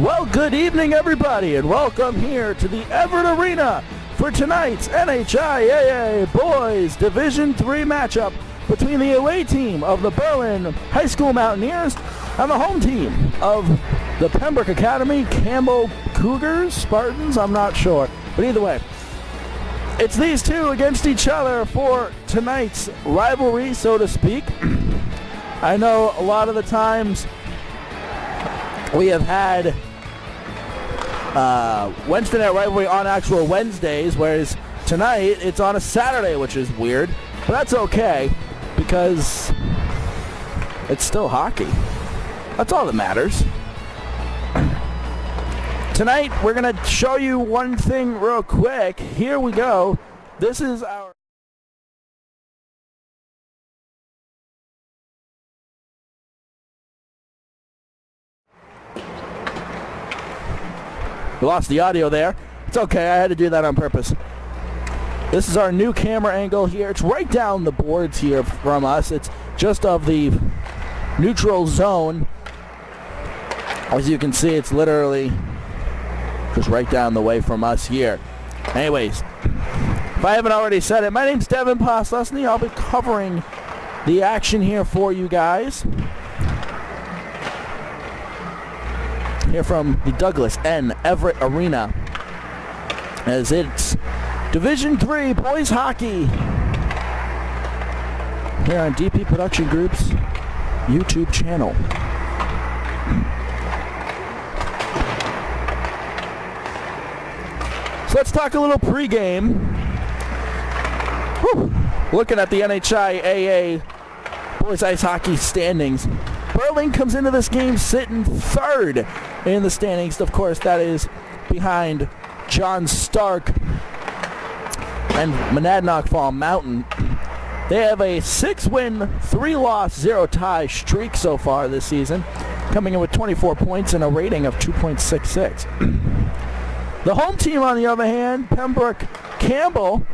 Well, good evening, everybody, and welcome here to the Everett Arena for tonight's NHIAA Boys Division III matchup between the away team of the Berlin High School Mountaineers and the home team of the Pembroke Academy Campbell Cougars, Spartans, I'm not sure. But either way, it's these two against each other for tonight's rivalry, so to speak. I know a lot of the times we have had Wednesday night rivalry on actual Wednesdays, whereas tonight it's on a Saturday, which is weird. But that's okay, because it's still hockey. That's all that matters. Tonight, we're going to show you one thing real quick. Here we go. This is our... We lost the audio there. It's okay, I had to do that on purpose. This is our new camera angle here. It's right down the boards here from us. It's just of the neutral zone. As you can see, it's literally just right down the way from us here. Anyways, if I haven't already said it, my name's Devin Poslesny. I'll be covering the action here for you guys. Here from the Douglas N. Everett Arena, as it's Division III Boys Hockey here on DP Production Group's YouTube channel. So let's talk a little pregame. Looking at the NHIAA Boys Ice Hockey standings. Berlin comes into this game sitting third in the standings. Of course, that is behind John Stark and Monadnock Fall Mountain. They have a 6-win, 3-loss, 0-tie streak so far this season, coming in with 24 points and a rating of 2.66. The home team, on the other hand, Pembroke-Campbell,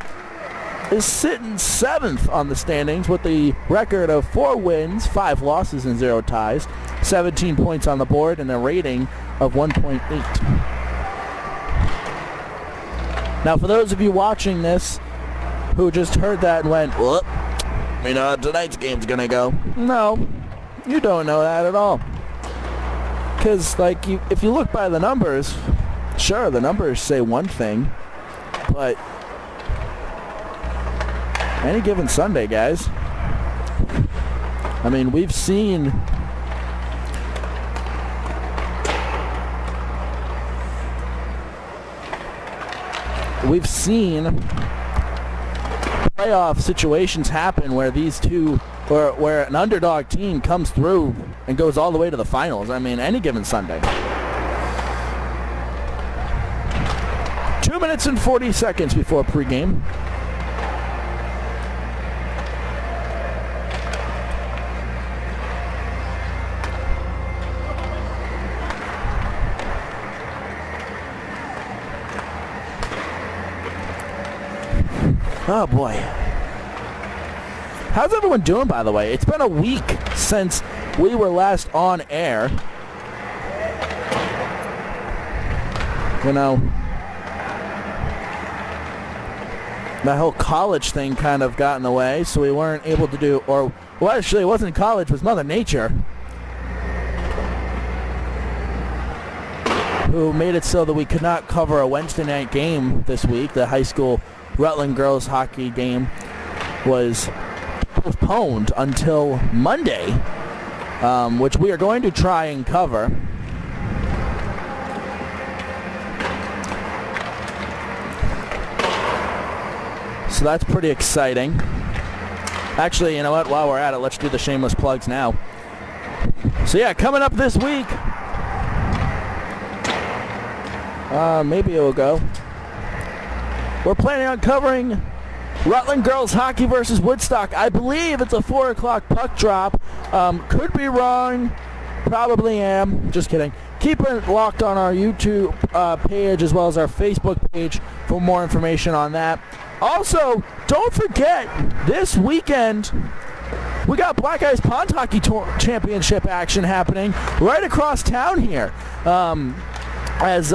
is sitting 7th on the standings with the record of 4 wins, 5 losses, and 0 ties, 17 points on the board, and a rating of 1.8. Now, for those of you watching this who just heard that and went, well, we know how tonight's game's going to go. No, you don't know that at all. Because, like, if you look by the numbers, sure, the numbers say one thing, but any given Sunday, guys, I mean, we've seen playoff situations happen where these two, or where an underdog team comes through and goes all the way to the finals. I mean, any given Sunday. 2 minutes and 40 seconds before pregame. Oh boy. How's everyone doing, by the way? It's been a week since we were last on air. You know, that whole college thing kind of got in the way, so we weren't able to do, or, well, actually it wasn't college, it was Mother Nature, who made it so that we could not cover a Wednesday night game this week. The high school Rutland girls hockey game was postponed until Monday, which we are going to try and cover. So that's pretty exciting. Actually, you know what? While we're at it, let's do the shameless plugs now. So yeah, coming up this week, maybe it will go. We're planning on covering Rutland girls hockey versus Woodstock. I believe it's a 4 o'clock puck drop. Could be wrong. Probably am. Just kidding. Keep it locked on our YouTube page as well as our Facebook page for more information on that. Also, don't forget, this weekend, we got Black Ice Pond Hockey Championship action happening right across town here. as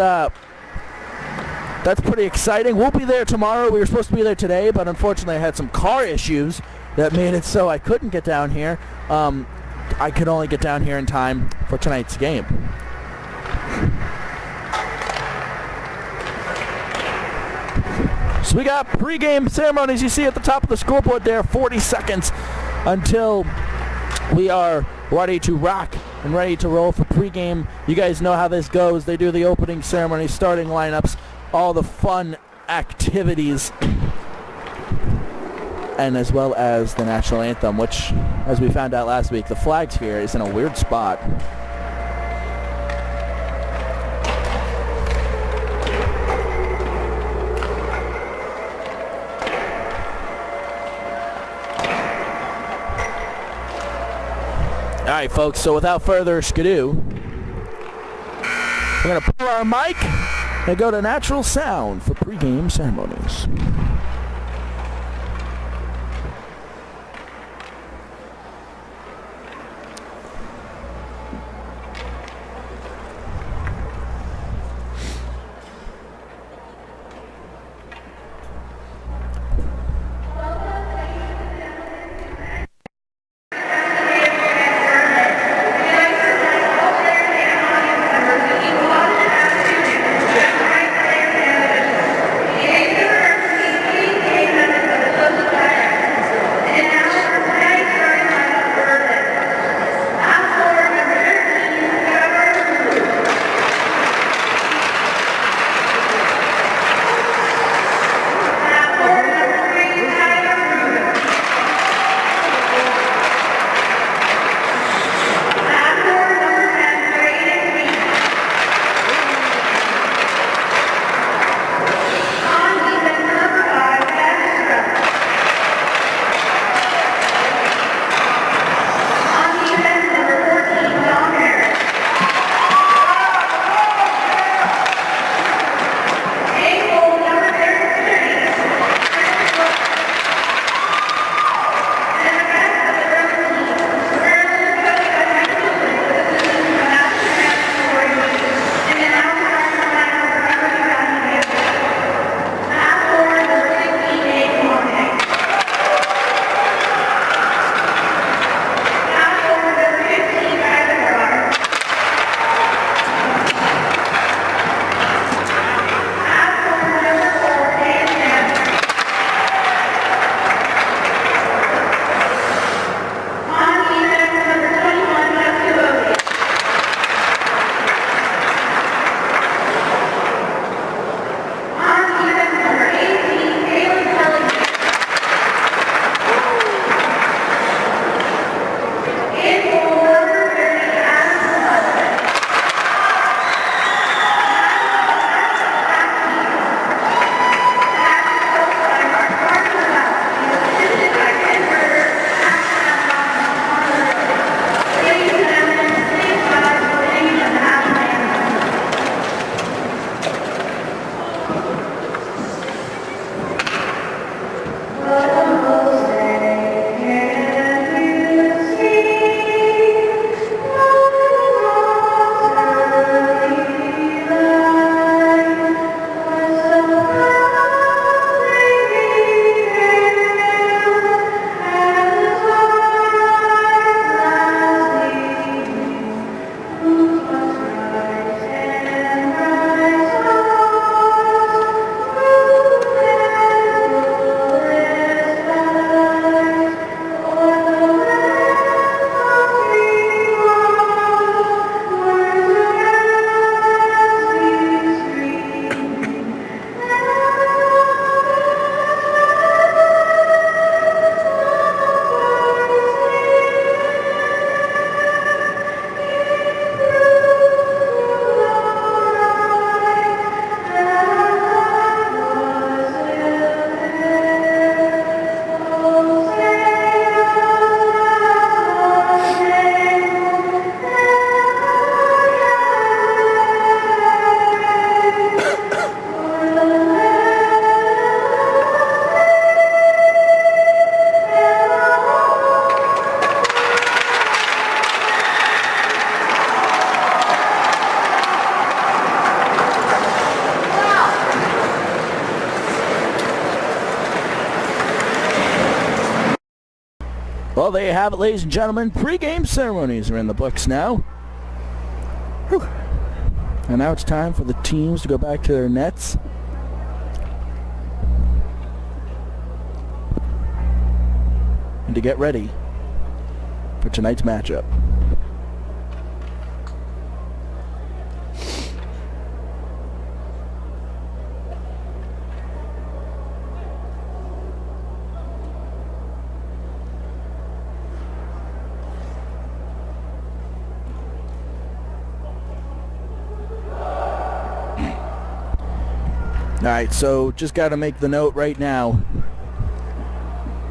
that's pretty exciting. We'll be there tomorrow. We were supposed to be there today, but unfortunately I had some car issues that made it so I couldn't get down here. I could only get down here in time for tonight's game. So we got pregame ceremonies. You see at the top of the scoreboard there, 40 seconds until we are ready to rock and ready to roll for pregame. You guys know how this goes. They do the opening ceremony, starting lineups, all the fun activities, and as well as the national anthem, which, as we found out last week, the flags here is in a weird spot. All right, folks, so without further skidoo, we're going to pull our mic and go to natural sound for pregame ceremonies. Well, there you have it, ladies and gentlemen. Pre-game ceremonies are in the books now. Whew. And now it's time for the teams to go back to their nets. And to get ready for tonight's matchup. Alright, so just got to make the note right now.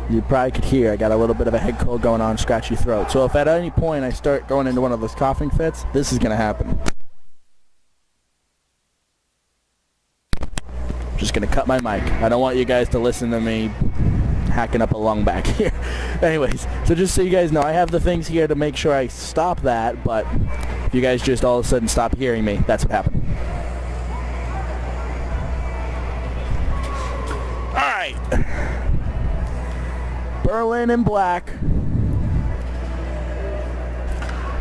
You probably could hear I got a little bit of a head cold going on, scratchy throat. So if at any point I start going into one of those coughing fits, this is going to happen. Just going to cut my mic. I don't want you guys to listen to me hacking up a lung back here. Anyways, so just so you guys know, I have the things here to make sure I stop that, but if you guys just all of a sudden stop hearing me, that's what happened. Alright. Berlin in black.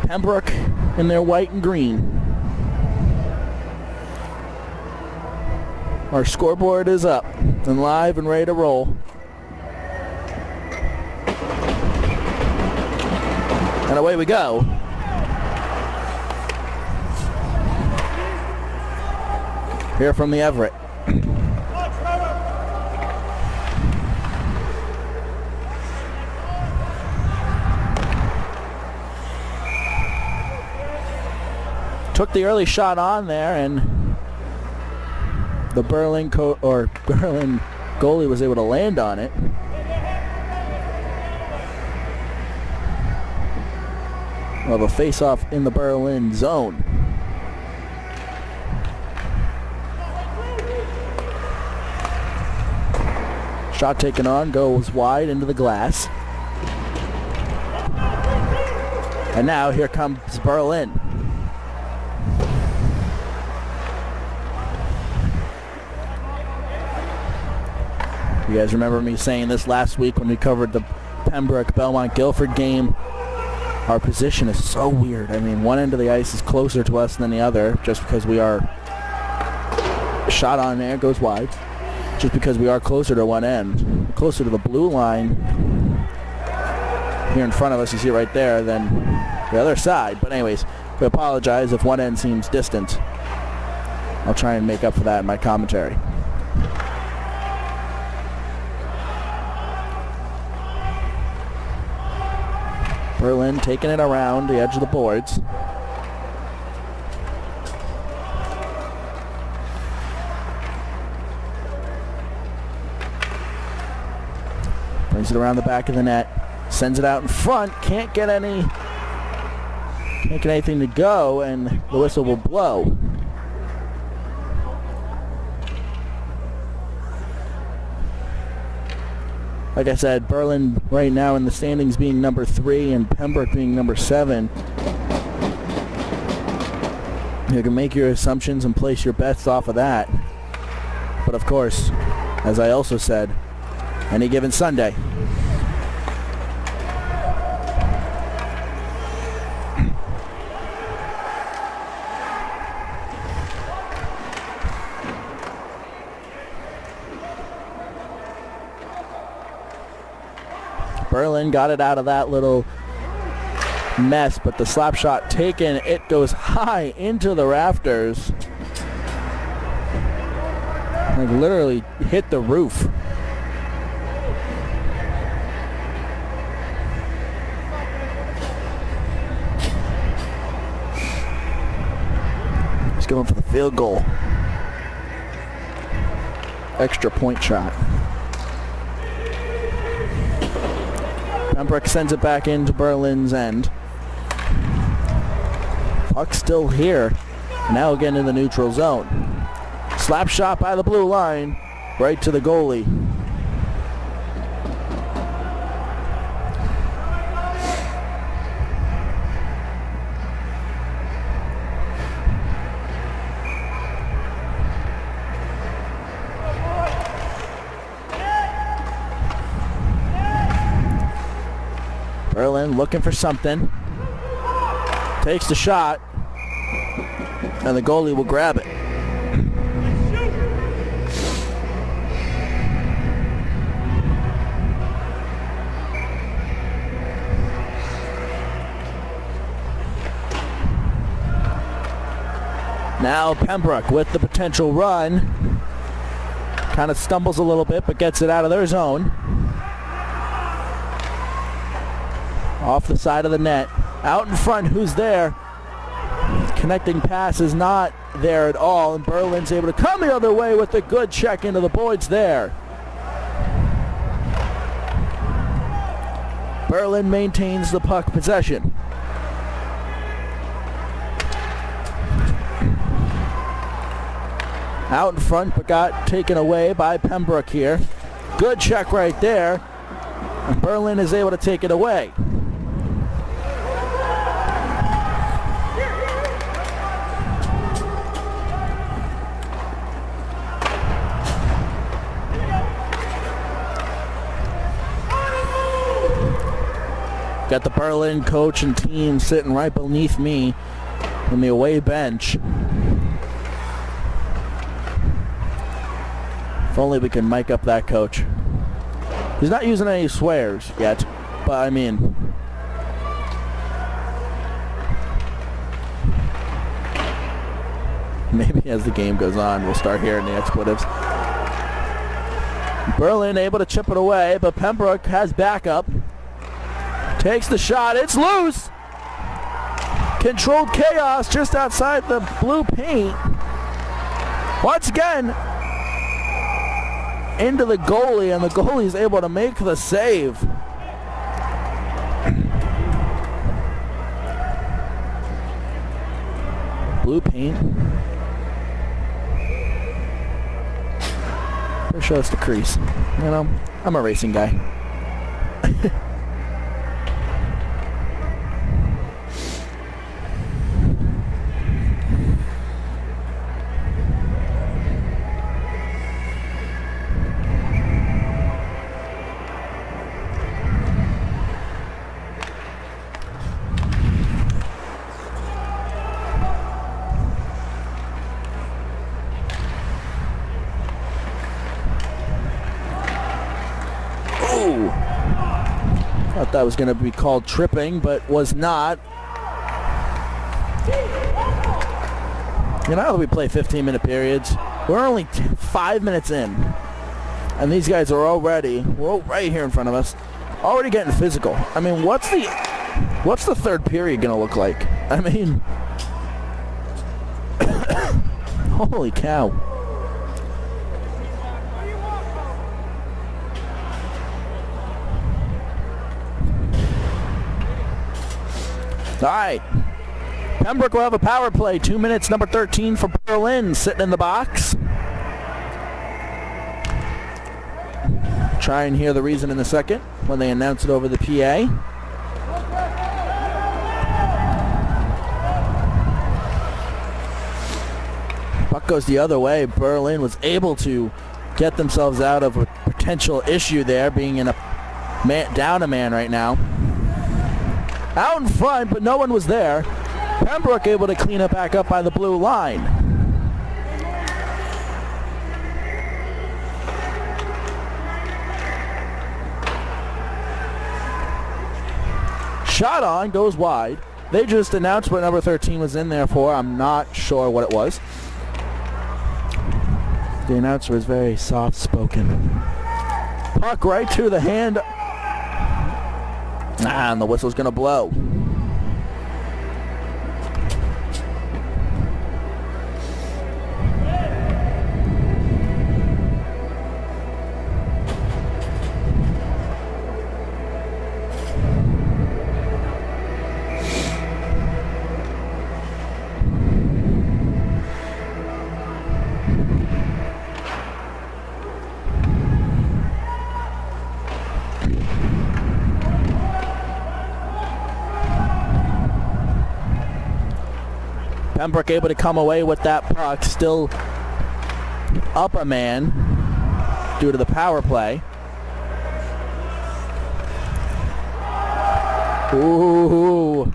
Pembroke in their white and green. Our scoreboard is up and live and ready to roll. And away we go. Here from the Everett. Took the early shot on there, and the Berlin goalie was able to land on it. We'll have a face-off in the Berlin zone. Shot taken on, goes wide into the glass. And now here comes Berlin. You guys remember me saying this last week when we covered the Pembroke-Belmont-Guilford game. Our position is so weird. I mean, one end of the ice is closer to us than the other just because we are shot on there, goes wide. Just because we are closer to one end, closer to the blue line here in front of us, you see it right there, than the other side. But anyways, we apologize if one end seems distant. I'll try and make up for that in my commentary. Berlin taking it around the edge of the boards. Brings it around the back of the net. Sends it out in front. Can't get anything to go, and the whistle will blow. Like I said, Berlin right now in the standings being number 3 and Pembroke being number 7. You can make your assumptions and place your bets off of that. But of course, as I also said, any given Sunday, Berlin got it out of that little mess, but the slap shot taken, it goes high into the rafters. Like literally hit the roof. He's going for the field goal. Extra point shot. Pembroke sends it back into Berlin's end. Puck still here. Now again in the neutral zone. Slap shot by the blue line. Right to the goalie. Berlin looking for something. Takes the shot. And the goalie will grab it. Now Pembroke with the potential run. Kind of stumbles a little bit, but gets it out of their zone. Off the side of the net. Out in front, who's there? Connecting pass is not there at all, and Berlin's able to come the other way with a good check into the boards there. Berlin maintains the puck possession. Out in front, but got taken away by Pembroke here. Good check right there. And Berlin is able to take it away. Got the Berlin coach and team sitting right beneath me in the away bench. If only we can mic up that coach. He's not using any swears yet, but I mean, maybe as the game goes on, we'll start hearing the expletives. Berlin able to chip it away, but Pembroke has backup. Takes the shot. It's loose. Controlled chaos just outside the blue paint. Once again, into the goalie, and the goalie is able to make the save. Blue paint. Pretty sure it's the crease. You know, I'm a racing guy. Thought that was going to be called tripping, but was not. You know how we play 15-minute periods? We're only 5 minutes in, and these guys are already, well, right here in front of us, already getting physical. I mean, what's the third period going to look like? I mean, holy cow. All right. Pembroke will have a power play. 2 minutes, number 13 for Berlin, sitting in the box. Try and hear the reason in a second when they announce it over the PA. Puck goes the other way. Berlin was able to get themselves out of a potential issue there, being in a down a man right now. Out in front, but no one was there. Pembroke able to clean it back up by the blue line. Shot on, goes wide. They just announced what number 13 was in there for. I'm not sure what it was. The announcer is very soft-spoken. Puck right to the hand. And the whistle's going to blow. Pembroke able to come away with that puck, still up a man due to the power play. Ooh.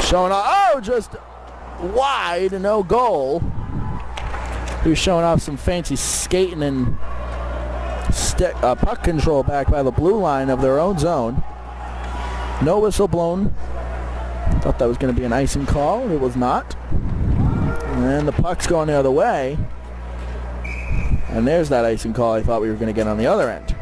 Showing off. Oh, just wide, no goal. He was showing off some fancy skating and puck control back by the blue line of their own zone. No whistle blown. Thought that was going to be an icing call. It was not. And the puck's going the other way. And there's that icing call I thought we were going to get on the other end.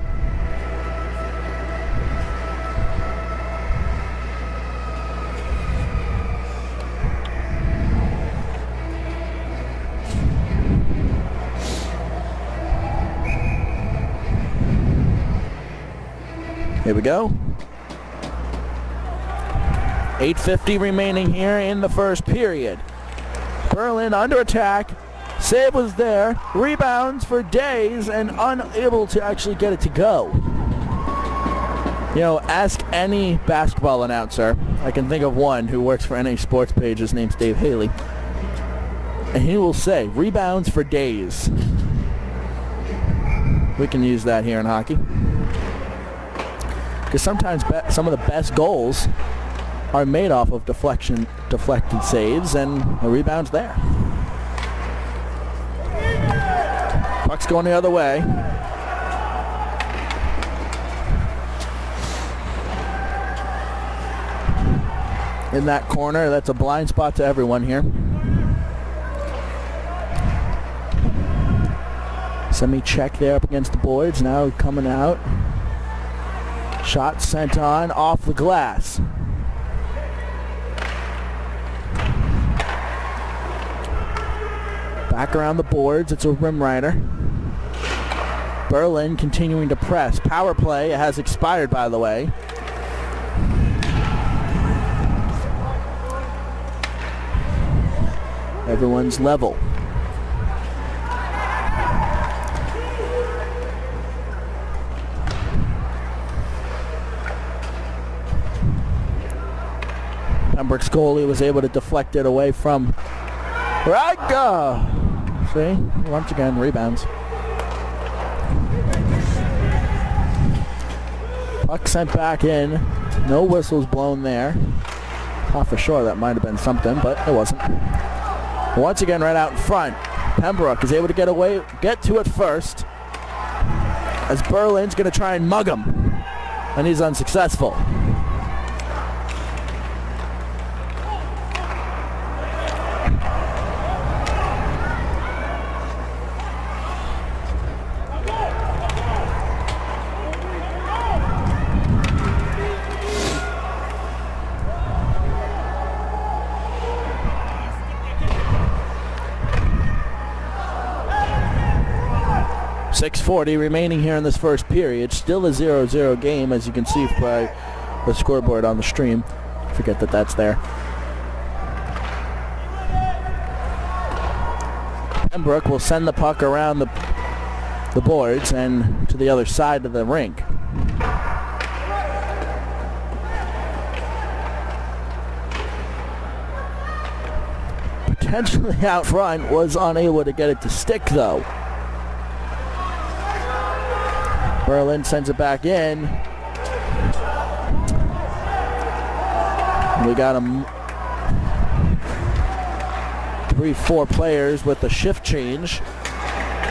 Here we go. 8:50 remaining here in the first period. Berlin under attack. Save was there. Rebounds for days and unable to actually get it to go. You know, ask any basketball announcer. I can think of one who works for any sports page. His name's Dave Haley. And he will say, rebounds for days. We can use that here in hockey. Because sometimes some of the best goals are made off of deflected saves, and the rebound's there. Puck's going the other way. In that corner, that's a blind spot to everyone here. Semi-check there up against the boards, now coming out. Shot sent on, off the glass. Back around the boards, it's a rim rider. Berlin continuing to press. Power play has expired, by the way. Everyone's level. Pembroke's goalie was able to deflect it away from Raga. See? Once again, rebounds. Puck sent back in. No whistles blown there. Thought for sure that might have been something, but it wasn't. Once again, right out in front. Pembroke is able to get to it first, as Berlin's going to try and mug him, and he's unsuccessful. .640 remaining here in this first period. Still a 0-0 game, as you can see by the scoreboard on the stream. Forget that that's there. Pembroke will send the puck around the boards and to the other side of the rink. Potentially out front, was unable to get it to stick though. Berlin sends it back in. We got 3-4 players with the shift change.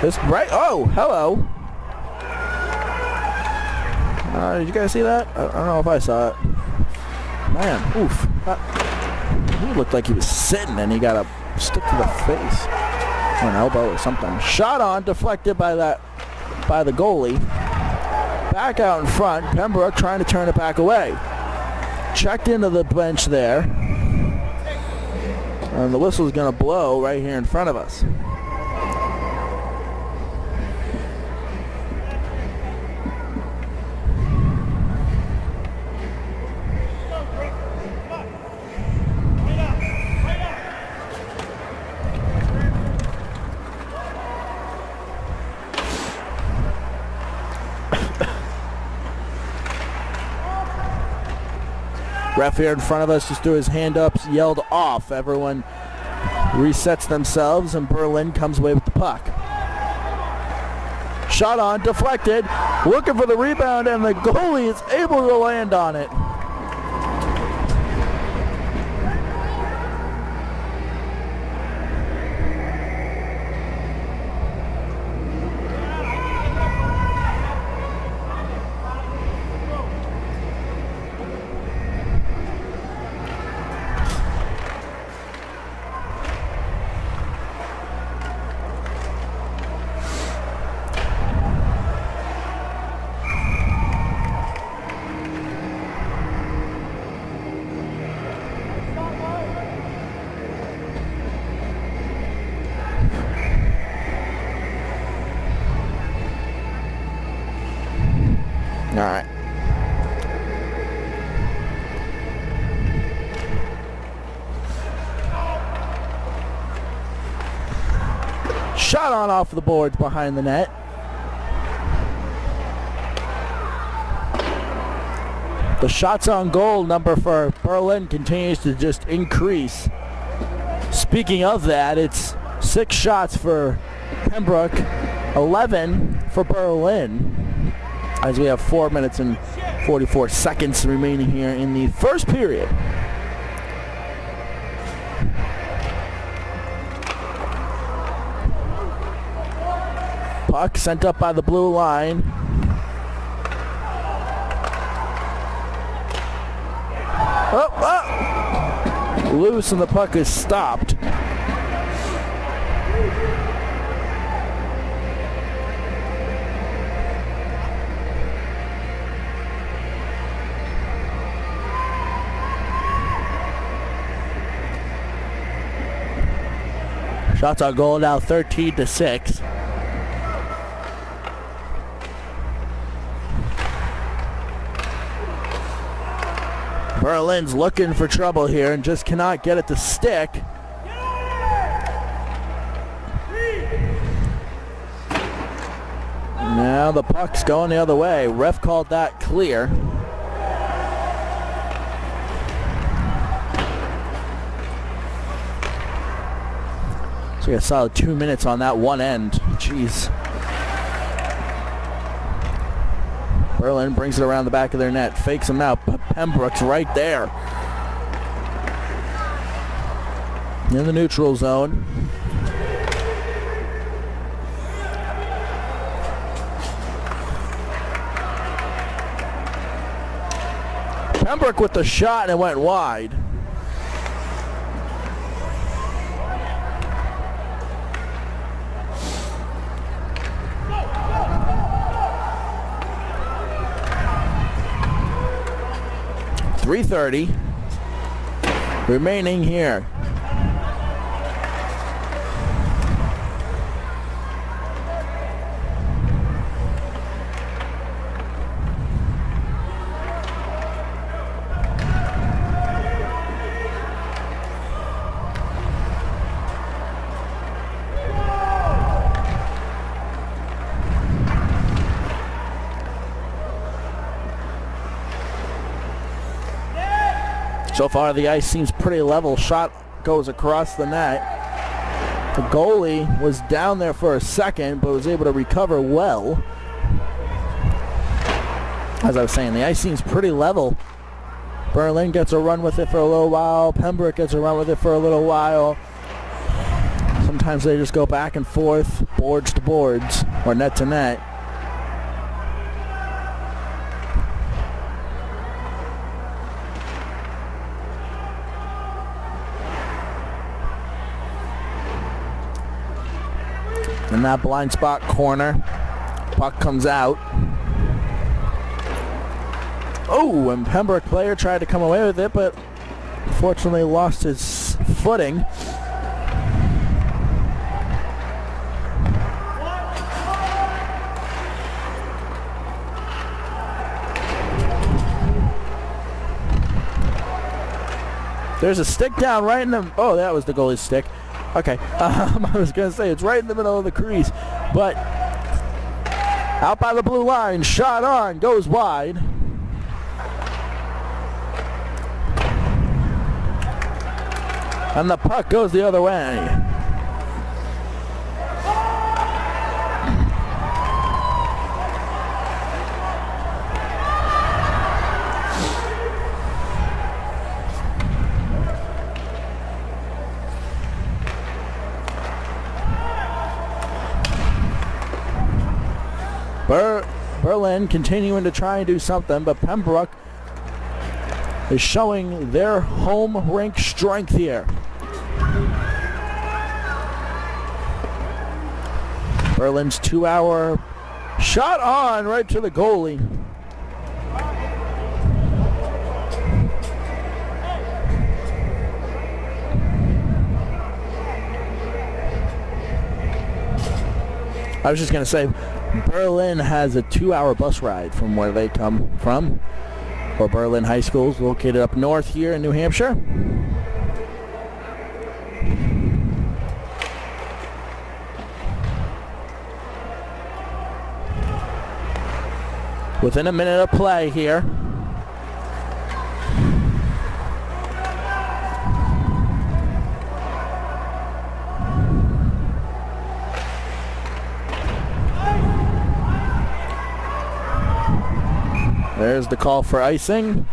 This right. Oh, hello. Did you guys see that? I don't know if I saw it. Man, oof. He looked like he was sitting and he got a stick to the face. Or an elbow or something. Shot on, deflected by the goalie. Back out in front, Pembroke trying to turn it back away. Checked into the bench there. And the whistle's going to blow right here in front of us. Ref here in front of us just threw his hand up, yelled off. Everyone resets themselves, and Berlin comes away with the puck. Shot on, deflected. looking for the rebound, and the goalie is able to land on it. All right. Shot on off the boards behind the net. The shots on goal number for Berlin continues to just increase. Speaking of that, it's 6 shots for Pembroke, 11 for Berlin, as we have 4 minutes and 44 seconds remaining here in the first period. Puck sent up by the blue line. Loose, and the puck is stopped. Shots on goal now 13-6. Berlin's looking for trouble here and just cannot get it to stick. Now the puck's going the other way. Ref called that clear. So we got a solid 2 minutes on that one end. Jeez. Berlin brings it around the back of their net, fakes him out, but Pembroke's right there. In the neutral zone. Pembroke with the shot, and it went wide. .330 remaining here. So far, the ice seems pretty level. Shot goes across the net. The goalie was down there for a second, but was able to recover well. As I was saying, the ice seems pretty level. Berlin gets a run with it for a little while. Pembroke gets a run with it for a little while. Sometimes they just go back and forth, boards to boards, or net to net. In that blind spot corner, puck comes out. Oh, and Pembroke player tried to come away with it, but unfortunately lost his footing. There's a stick down right in the... Oh, that was the goalie's stick. Okay, I was going to say it's right in the middle of the crease, but out by the blue line, shot on, goes wide. And the puck goes the other way. Berlin continuing to try and do something, but Pembroke is showing their home rink strength here. Berlin's 2-hour shot on right to the goalie. I was just going to say, Berlin has a 2-hour bus ride from where they come from, or Berlin High School is located up north here in New Hampshire. Within a minute of play here. There's the call for icing.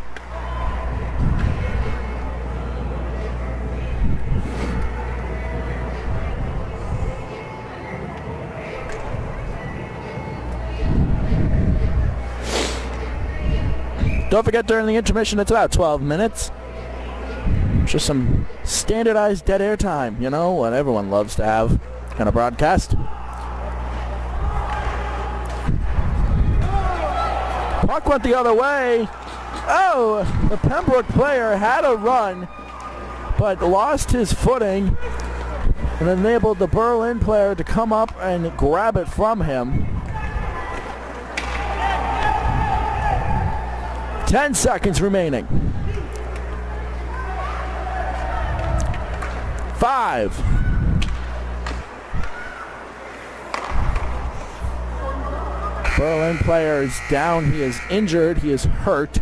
Don't forget, during the intermission, it's about 12 minutes. Just some standardized dead air time, you know, what everyone loves to have in a broadcast. Puck went the other way. Oh, the Pembroke player had a run, but lost his footing and enabled the Berlin player to come up and grab it from him. 10 seconds remaining. 5. Berlin player is down. He is injured. He is hurt.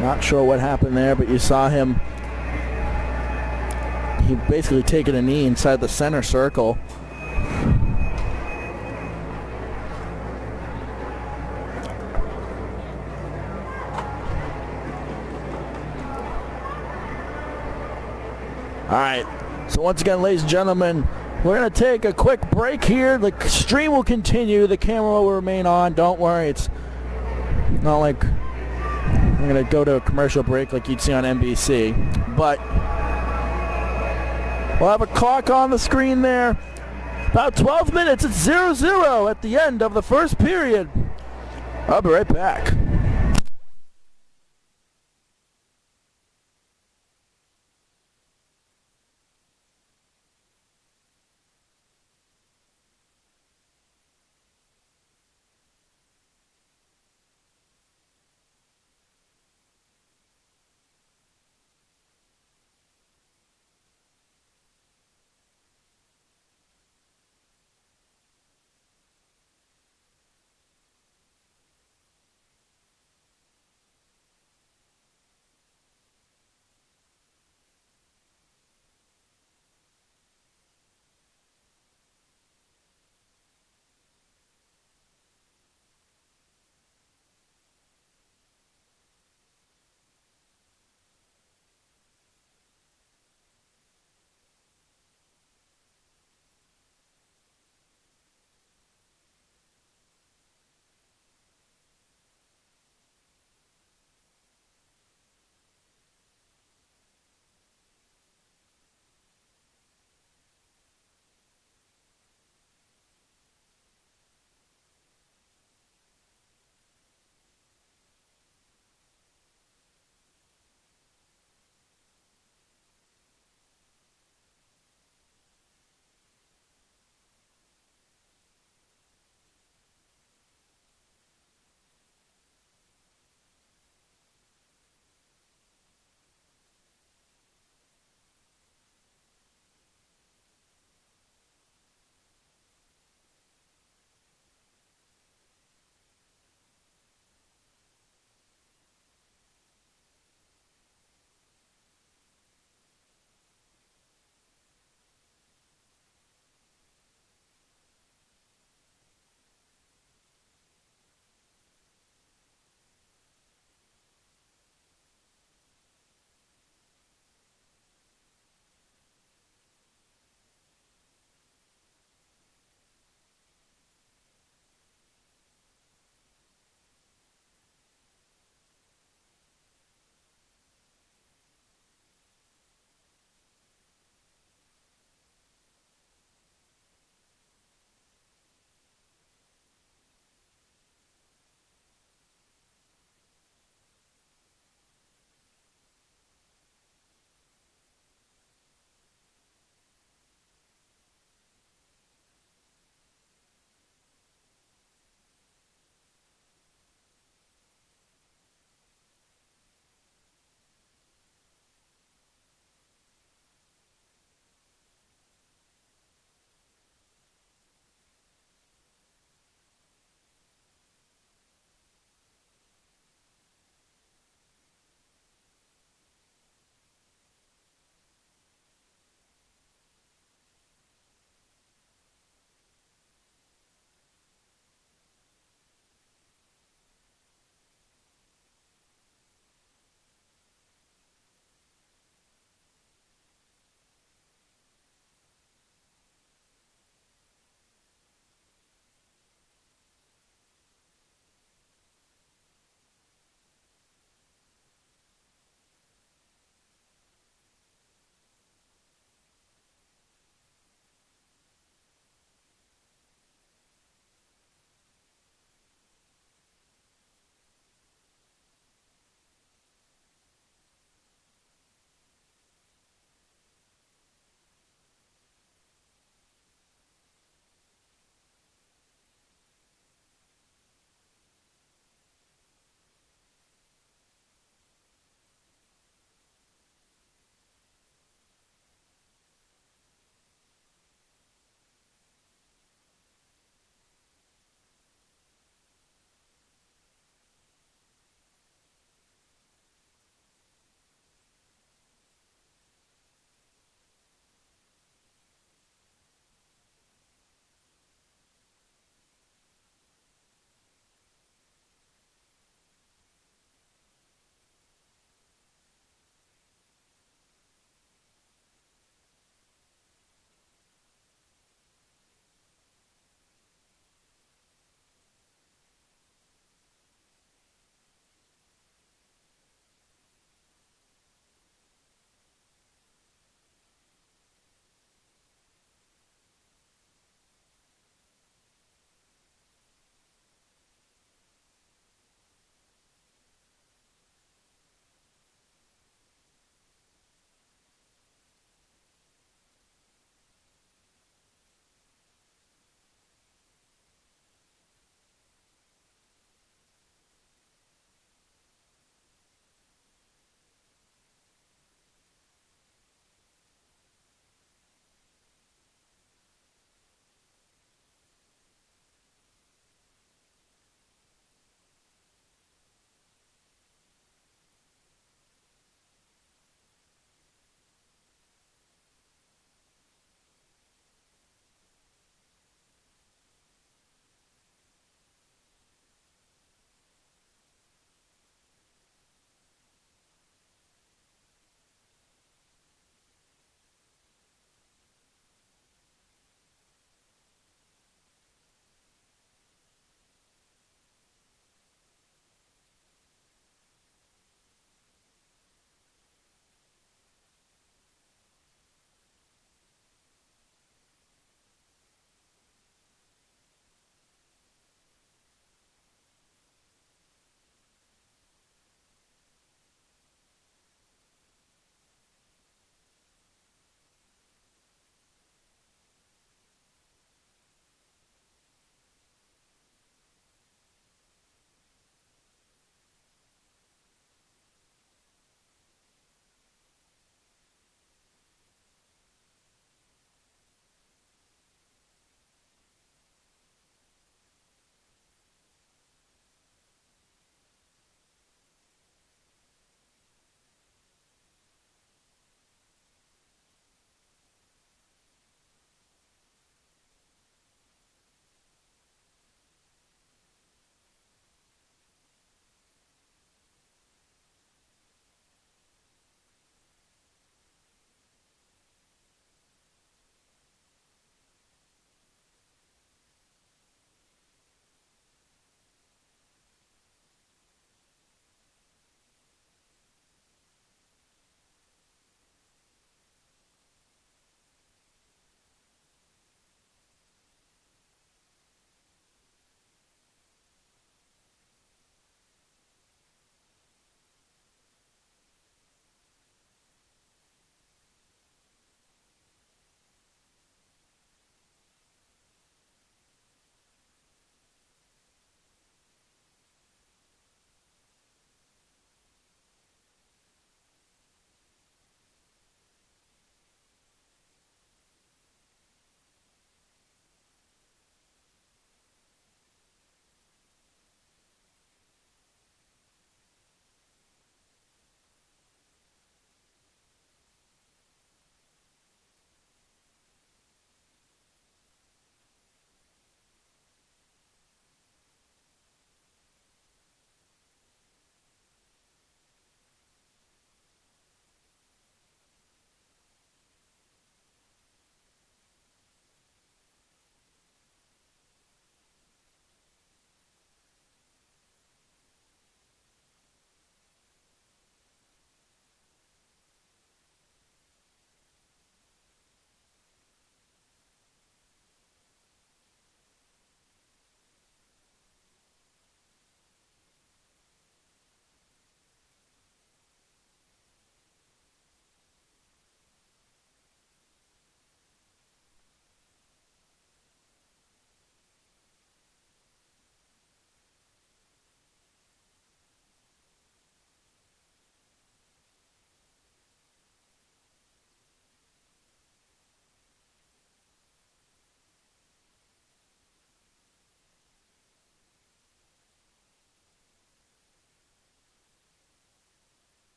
Not sure what happened there, but you saw him. He basically taken a knee inside the center circle. All right, so once again, ladies and gentlemen, we're going to take a quick break here. The stream will continue. The camera will remain on. Don't worry. It's not like I'm going to go to a commercial break like you'd see on NBC. But we'll have a clock on the screen there. About 12 minutes. It's 0-0 at the end of the first period. I'll be right back.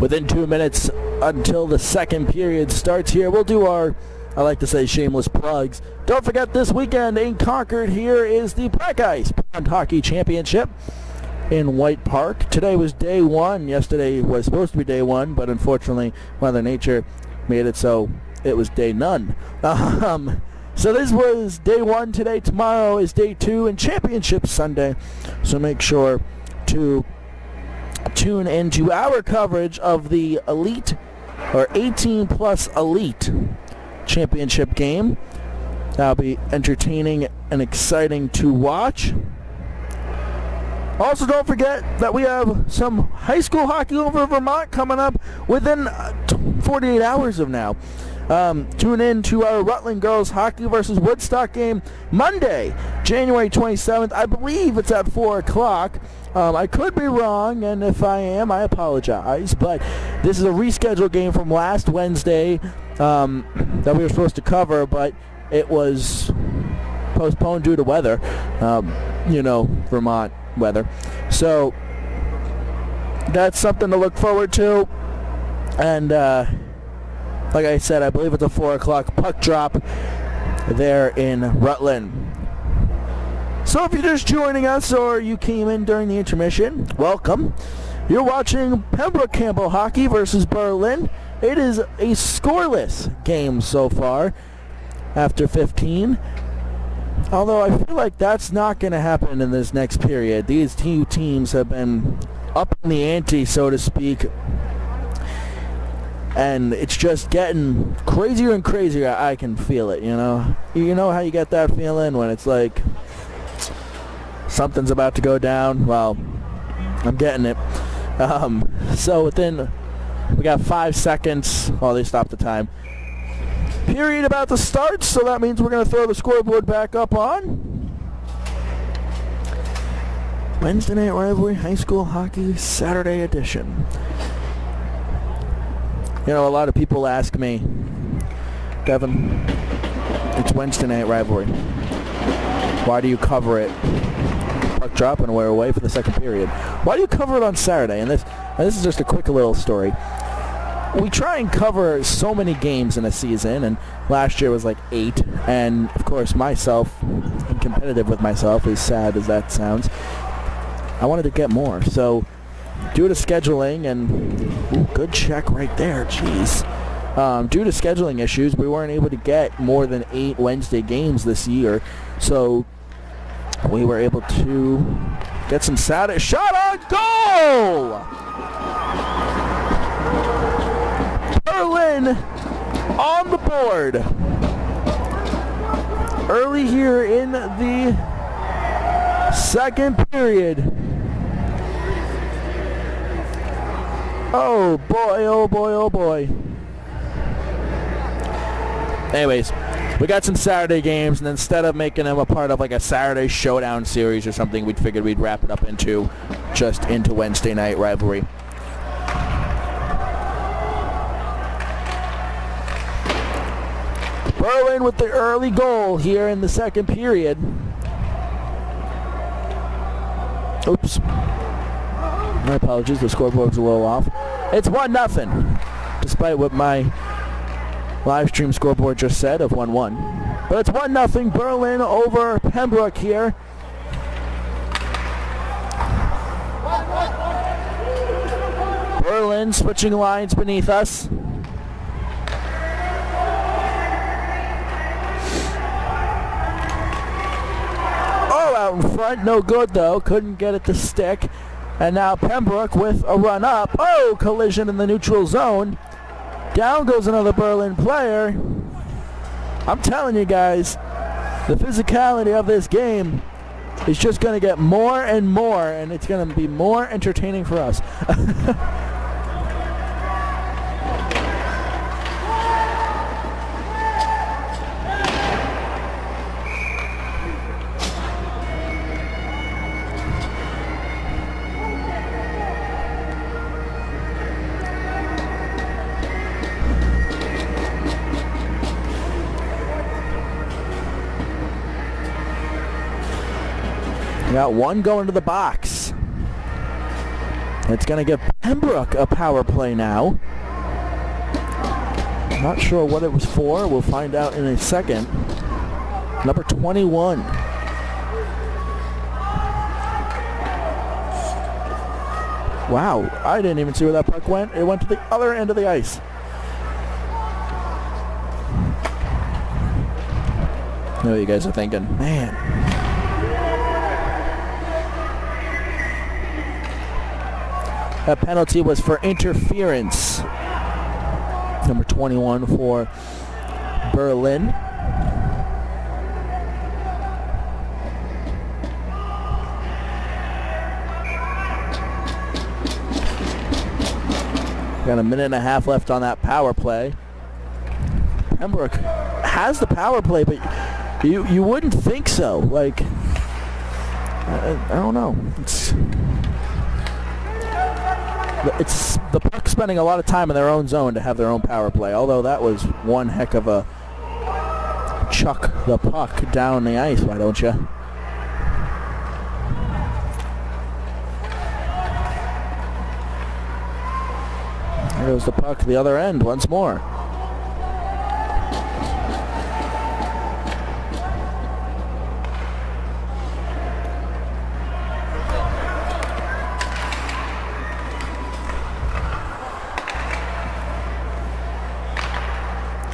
within 2 minutes until the second period starts here. We'll do our, I like to say, shameless plugs. Don't forget, this weekend in Concord here is the Black Ice Pond Hockey Championship in White Park. Today was day one. Yesterday was supposed to be day one, but unfortunately Mother Nature made it so it was day none. So this was day one today. Tomorrow is day two and Championship Sunday. So make sure to tune into our coverage of the Elite or 18 plus Elite Championship game. That'll be entertaining and exciting to watch. Also, don't forget that we have some high school hockey over in Vermont coming up within 48 hours of now. Tune in to our Rutland Girls Hockey versus Woodstock game Monday, January 27th. I believe it's at 4 o'clock. I could be wrong, and if I am, I apologize. But this is a rescheduled game from last Wednesday that we were supposed to cover, but it was postponed due to weather. Vermont weather. So that's something to look forward to. And like I said, I believe it's a 4 o'clock puck drop there in Rutland. So if you're just joining us or you came in during the intermission, welcome. You're watching Pembroke-Campbell hockey versus Berlin. It is a scoreless game so far after 15. Although I feel like that's not going to happen in this next period. These two teams have been up in the ante, so to speak. And it's just getting crazier and crazier. I can feel it, you know. You know how you get that feeling when it's like something's about to go down? Well, I'm getting it. So we got 5 seconds. Oh, they stopped the time. Period about to start, so that means we're going to throw the scoreboard back up on. Wednesday Night Rivalry High School Hockey Saturday edition. You know, a lot of people ask me, Devin, it's Wednesday Night Rivalry. Why do you cover it? Puck drop and we're away for the second period. Why do you cover it on Saturday? And this is just a quick little story. We try and cover so many games in a season, and last year was like 8. And of course, myself, I'm competitive with myself, as sad as that sounds. I wanted to get more, so due to scheduling and good check right there, jeez. Due to scheduling issues, we weren't able to get more than 8 Wednesday games this year, so we were able to get some Saturday. Shot on goal! Berlin on the board early here in the second period. Oh boy, oh boy, oh boy. Anyways, we got some Saturday games, and instead of making them a part of like a Saturday showdown series or something, we figured we'd wrap it up into Wednesday Night Rivalry. Berlin with the early goal here in the second period. Oops. My apologies, the scoreboard's a little off. It's 1-0, despite what my live stream scoreboard just said of 1-1. But it's 1-0, Berlin over Pembroke here. Berlin switching lines beneath us. Out in front, no good though, couldn't get it to stick. And now Pembroke with a run up. Oh, collision in the neutral zone. Down goes another Berlin player. I'm telling you guys, the physicality of this game is just going to get more and more, and it's going to be more entertaining for us. We got one going to the box. It's going to give Pembroke a power play now. Not sure what it was for. We'll find out in a second. Number 21. Wow, I didn't even see where that puck went. It went to the other end of the ice. I know what you guys are thinking. Man. That penalty was for interference. Number 21 for Berlin. Got a minute and a half left on that power play. Pembroke has the power play, but you wouldn't think so. Like, I don't know. It's the puck spending a lot of time in their own zone to have their own power play, although that was one heck of a chuck the puck down the ice, why don't you? There goes the puck the other end once more.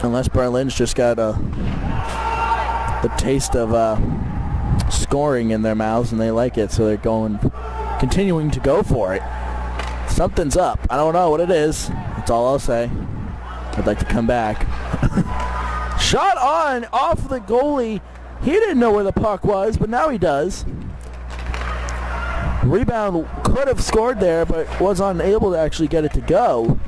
Unless Berlin's just got the taste of scoring in their mouths and they like it, so they're continuing to go for it. Something's up. I don't know what it is. That's all I'll say. I'd like to come back. Shot on off the goalie. He didn't know where the puck was, but now he does. Rebound could have scored there, but was unable to actually get it to go.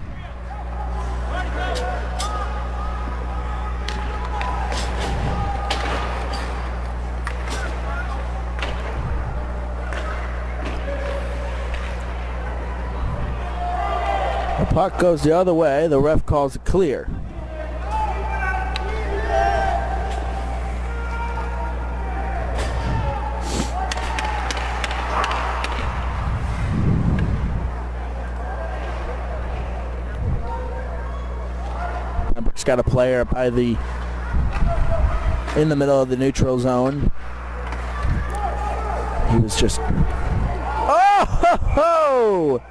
The puck goes the other way. The ref calls it clear. Pembroke's got a player in the middle of the neutral zone. He was just... Oh! Ho, ho!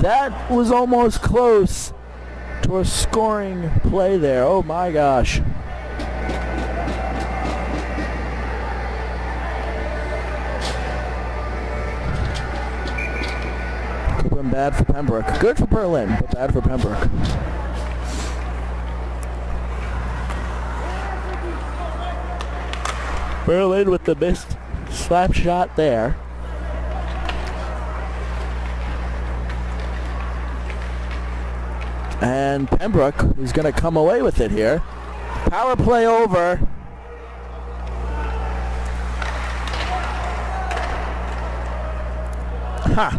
That was almost close to a scoring play there. Oh my gosh. Could have been bad for Pembroke. Good for Berlin, but bad for Pembroke. Berlin with the missed slap shot there. And Pembroke is going to come away with it here. Power play over. Ha!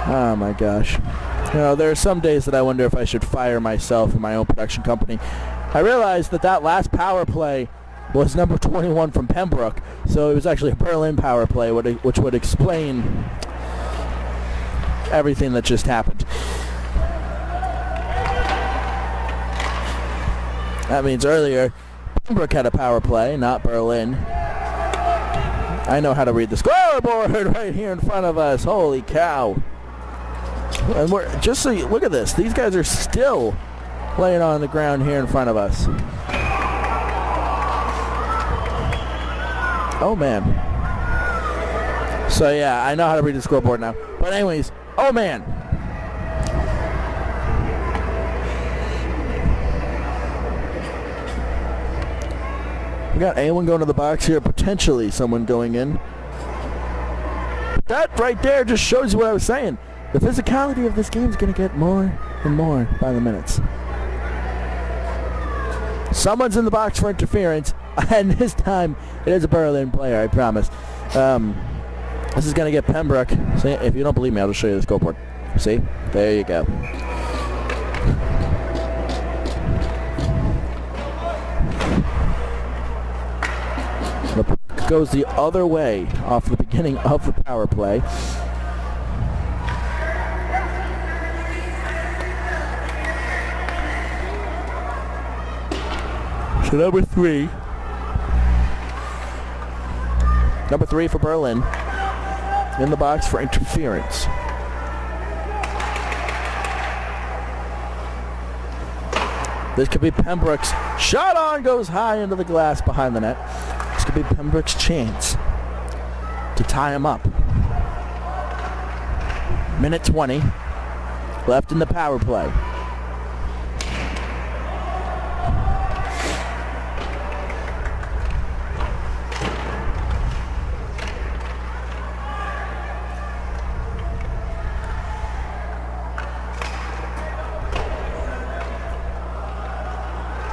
Oh my gosh. You know, there are some days that I wonder if I should fire myself in my own production company. I realized that last power play was number 21 from Pembroke, so it was actually a Berlin power play, which would explain everything that just happened. That means earlier, Pembroke had a power play, not Berlin. I know how to read the scoreboard right here in front of us. Holy cow. And just so you look at this. These guys are still laying on the ground here in front of us. Oh, man. So, yeah, I know how to read the scoreboard now. But anyways, oh, man. We got anyone going to the box here, potentially someone going in. That right there just shows you what I was saying. The physicality of this game is going to get more and more by the minutes. Someone's in the box for interference, and this time it is a Berlin player, I promise. This is going to get Pembroke. See, if you don't believe me, I'll just show you the scoreboard. See? There you go. The puck goes the other way off the beginning of the power play. So number three. Number 3 for Berlin. In the box for interference. This could be Pembroke's shot on, goes high into the glass behind the net. This could be Pembroke's chance to tie him up. Minute 20 left in the power play.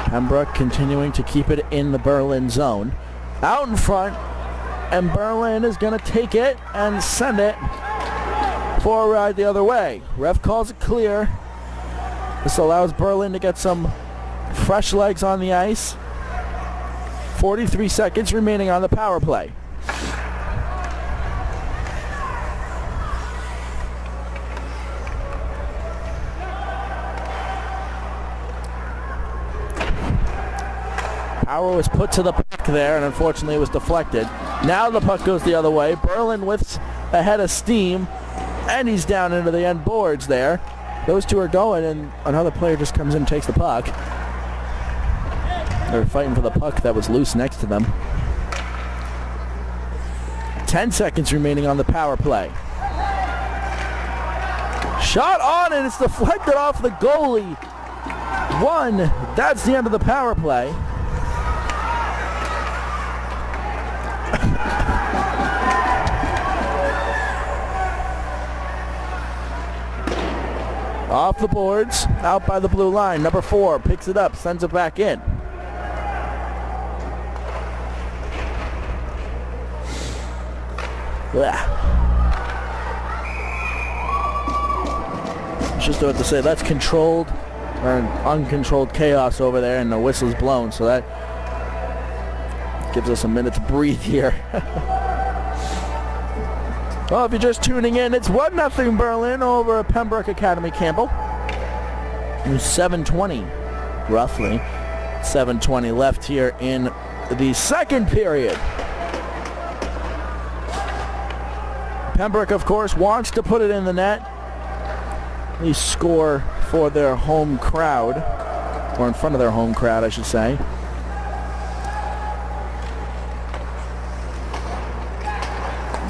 Pembroke continuing to keep it in the Berlin zone. Out in front, and Berlin is going to take it and send it for a ride the other way. Ref calls it clear. This allows Berlin to get some fresh legs on the ice. 43 seconds remaining on the power play. Power was put to the puck there, and unfortunately it was deflected. Now the puck goes the other way. Berlin lifts ahead of steam, and he's down into the end boards there. Those two are going, and another player just comes in and takes the puck. They're fighting for the puck that was loose next to them. 10 seconds remaining on the power play. Shot on, and it's deflected off the goalie. That's the end of the power play. Off the boards, out by the blue line. Number 4 picks it up, sends it back in. Just about to say that's controlled or uncontrolled chaos over there, and the whistle's blown, so that gives us a minute to breathe here. Well, if you're just tuning in, it's 1-0 Berlin over Pembroke Academy Campbell. 7:20, roughly. 7:20 left here in the second period. Pembroke, of course, wants to put it in the net. They score for their home crowd, or in front of their home crowd, I should say.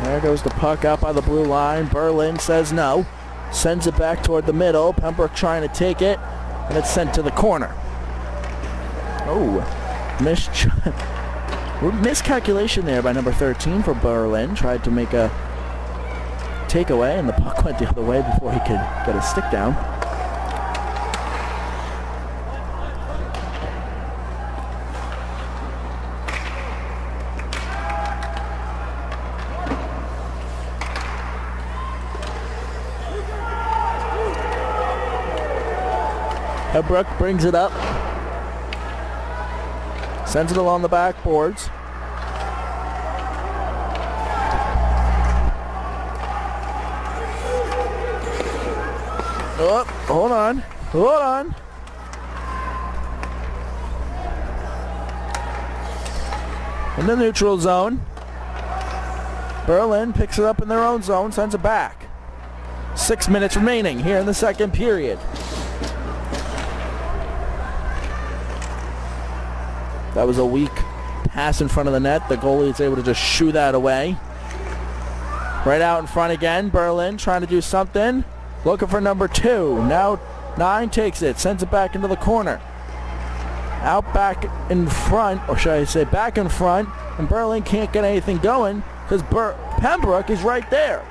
There goes the puck out by the blue line. Berlin says no. Sends it back toward the middle. Pembroke trying to take it, and it's sent to the corner. Oh, miscalculation there by number 13 for Berlin. Tried to make a takeaway, and the puck went the other way before he could get a stick down. Pembroke brings it up, sends it along the backboards. Oh, hold on. In the neutral zone. Berlin picks it up in their own zone, sends it back. 6 minutes remaining here in the second period. That was a weak pass in front of the net. The goalie is able to just shoo that away. Right out in front again. Berlin trying to do something. Looking for number 2. Now 9 takes it. Sends it back into the corner. Out back in front, or should I say back in front. And Berlin can't get anything going because Pembroke is right there.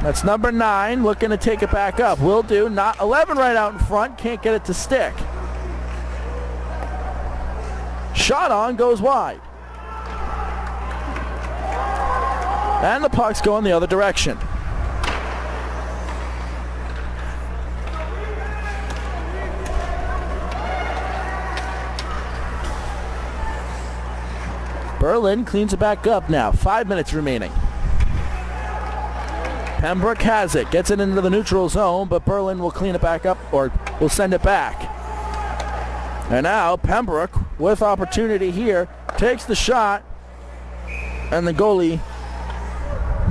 That's number 9 looking to take it back up. Will do. Not 11 right out in front. Can't get it to stick. Shot on, goes wide. And the puck's going the other direction. Berlin cleans it back up now. 5 minutes remaining. Pembroke has it, gets it into the neutral zone, but Berlin will clean it back up, or will send it back. And now Pembroke with opportunity here takes the shot, and the goalie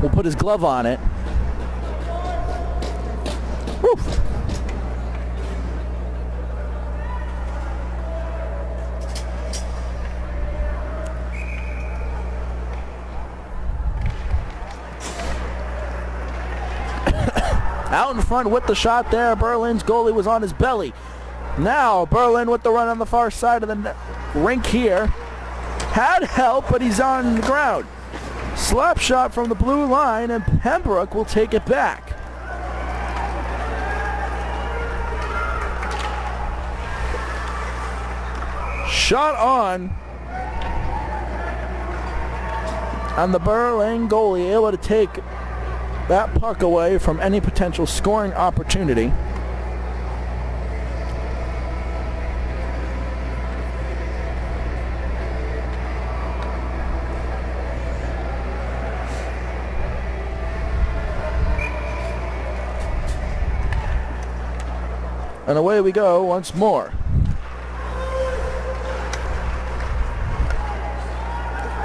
will put his glove on it. Woo. Out in front with the shot there. Berlin's goalie was on his belly. Now Berlin with the run on the far side of the rink here. Had help, but he's on the ground. Slap shot from the blue line, and Pembroke will take it back. Shot on the Berlin goalie, able to take that puck away from any potential scoring opportunity. And away we go once more.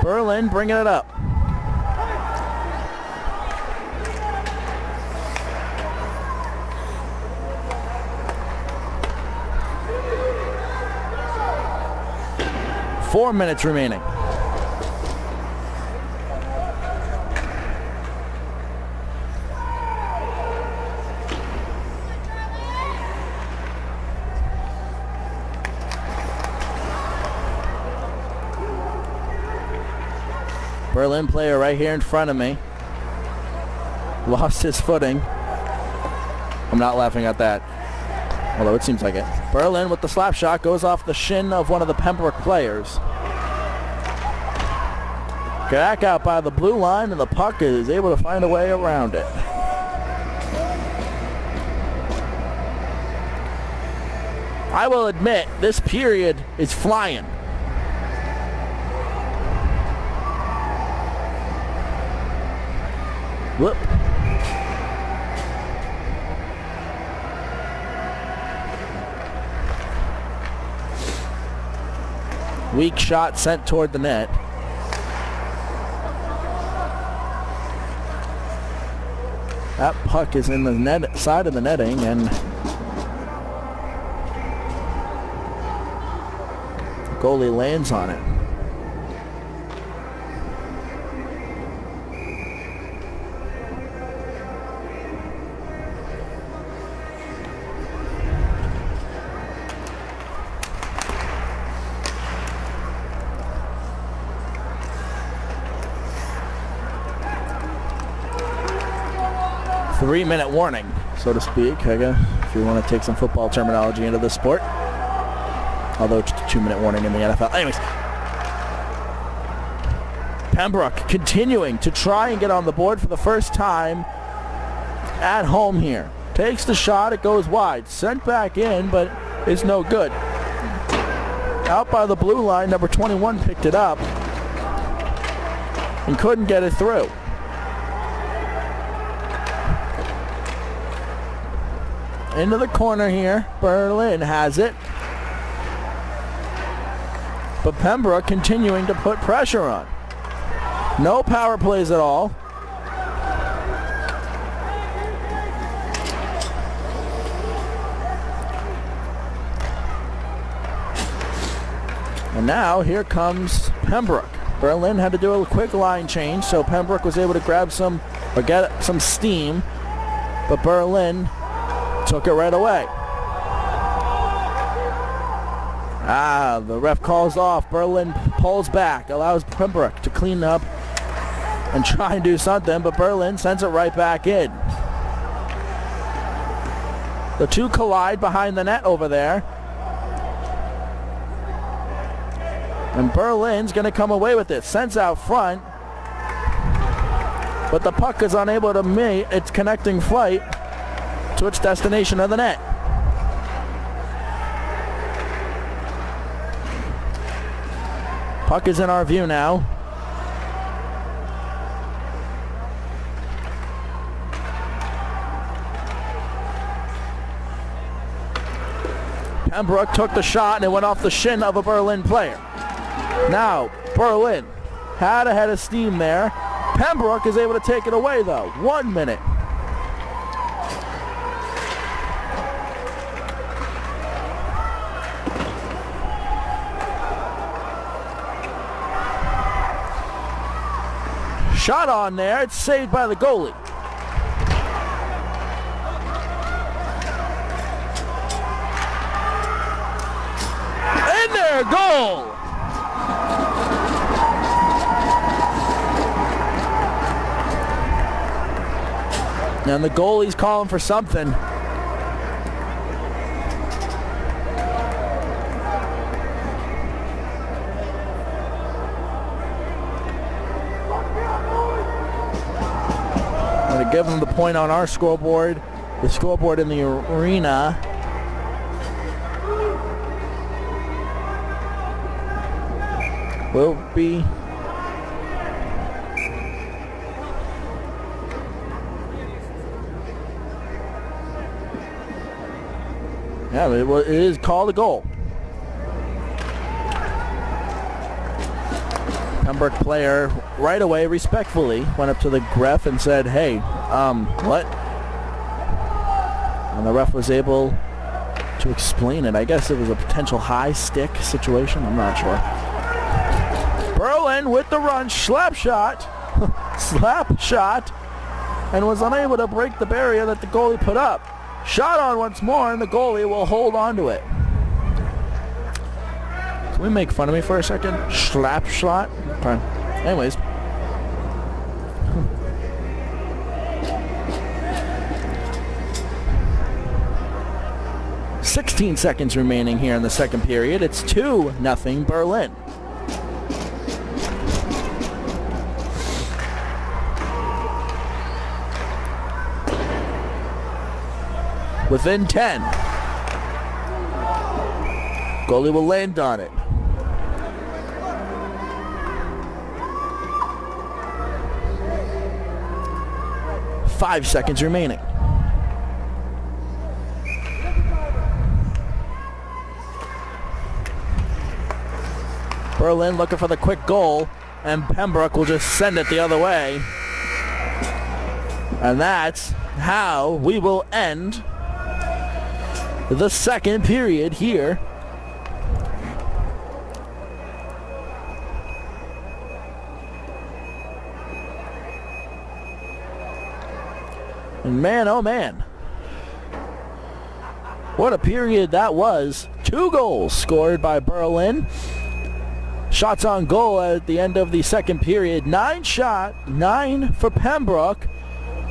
Berlin bringing it up. Four minutes remaining. Berlin player right here in front of me. Lost his footing. I'm not laughing at that, although it seems like it. Berlin with the slap shot goes off the shin of one of the Pembroke players. Back out by the blue line, and the puck is able to find a way around it. I will admit, this period is flying. Whoop. Weak shot sent toward the net. That puck is in the net side of the netting, and the goalie lands on it. Three-minute warning, so to speak, I guess, if you want to take some football terminology into this sport. Although it's a 2-minute warning in the NFL. Anyways, Pembroke continuing to try and get on the board for the first time at home here. Takes the shot, it goes wide. Sent back in, but it's no good. Out by the blue line, number 21 picked it up and couldn't get it through. Into the corner here. Berlin has it. But Pembroke continuing to put pressure on. No power plays at all. And now here comes Pembroke. Berlin had to do a quick line change, so Pembroke was able to grab some or get some steam. But Berlin took it right away. The ref calls off. Berlin pulls back, allows Pembroke to clean up and try and do something, but Berlin sends it right back in. The two collide behind the net over there. And Berlin's going to come away with it. Sends out front, but the puck is unable to meet its connecting flight to its destination of the net. Puck is in our view now. Pembroke took the shot and it went off the shin of a Berlin player. Now, Berlin had a head of steam there. Pembroke is able to take it away though. 1 minute. Shot on there. It's saved by the goalie. In there, goal! And the goalie's calling for something. I'm going to give him the point on our scoreboard. The scoreboard in the arena. Will be yeah, it is called a goal. Pembroke player right away respectfully went up to the ref and said, hey, what? And the ref was able to explain it. I guess it was a potential high stick situation. I'm not sure. Berlin with the run, slap shot, and was unable to break the barrier that the goalie put up. Shot on once more, and the goalie will hold on to it. Can we make fun of me for a second? Slap shot? Okay. Anyways. "16 seconds remaining here in the second period. It's 2-0 Berlin. Within 10. Goalie will land on it. Five seconds remaining. Berlin looking for the quick goal, and Pembroke will just send it the other way. And that's how we will end the second period here. And man, oh man, what a period that was. 2 goals scored by Berlin. Shots on goal at the end of the second period. 9 for Pembroke,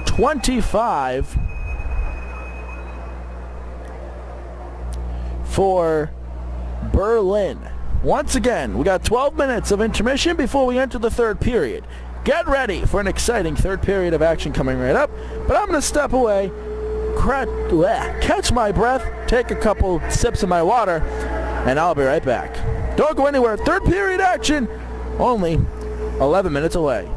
25 for Berlin. Once again, we got 12 minutes of intermission before we enter the third period. Get ready for an exciting third period of action coming right up. But I'm going to step away, catch my breath, take a couple sips of my water, and I'll be right back. Don't go anywhere. Third period action, only 11 minutes away.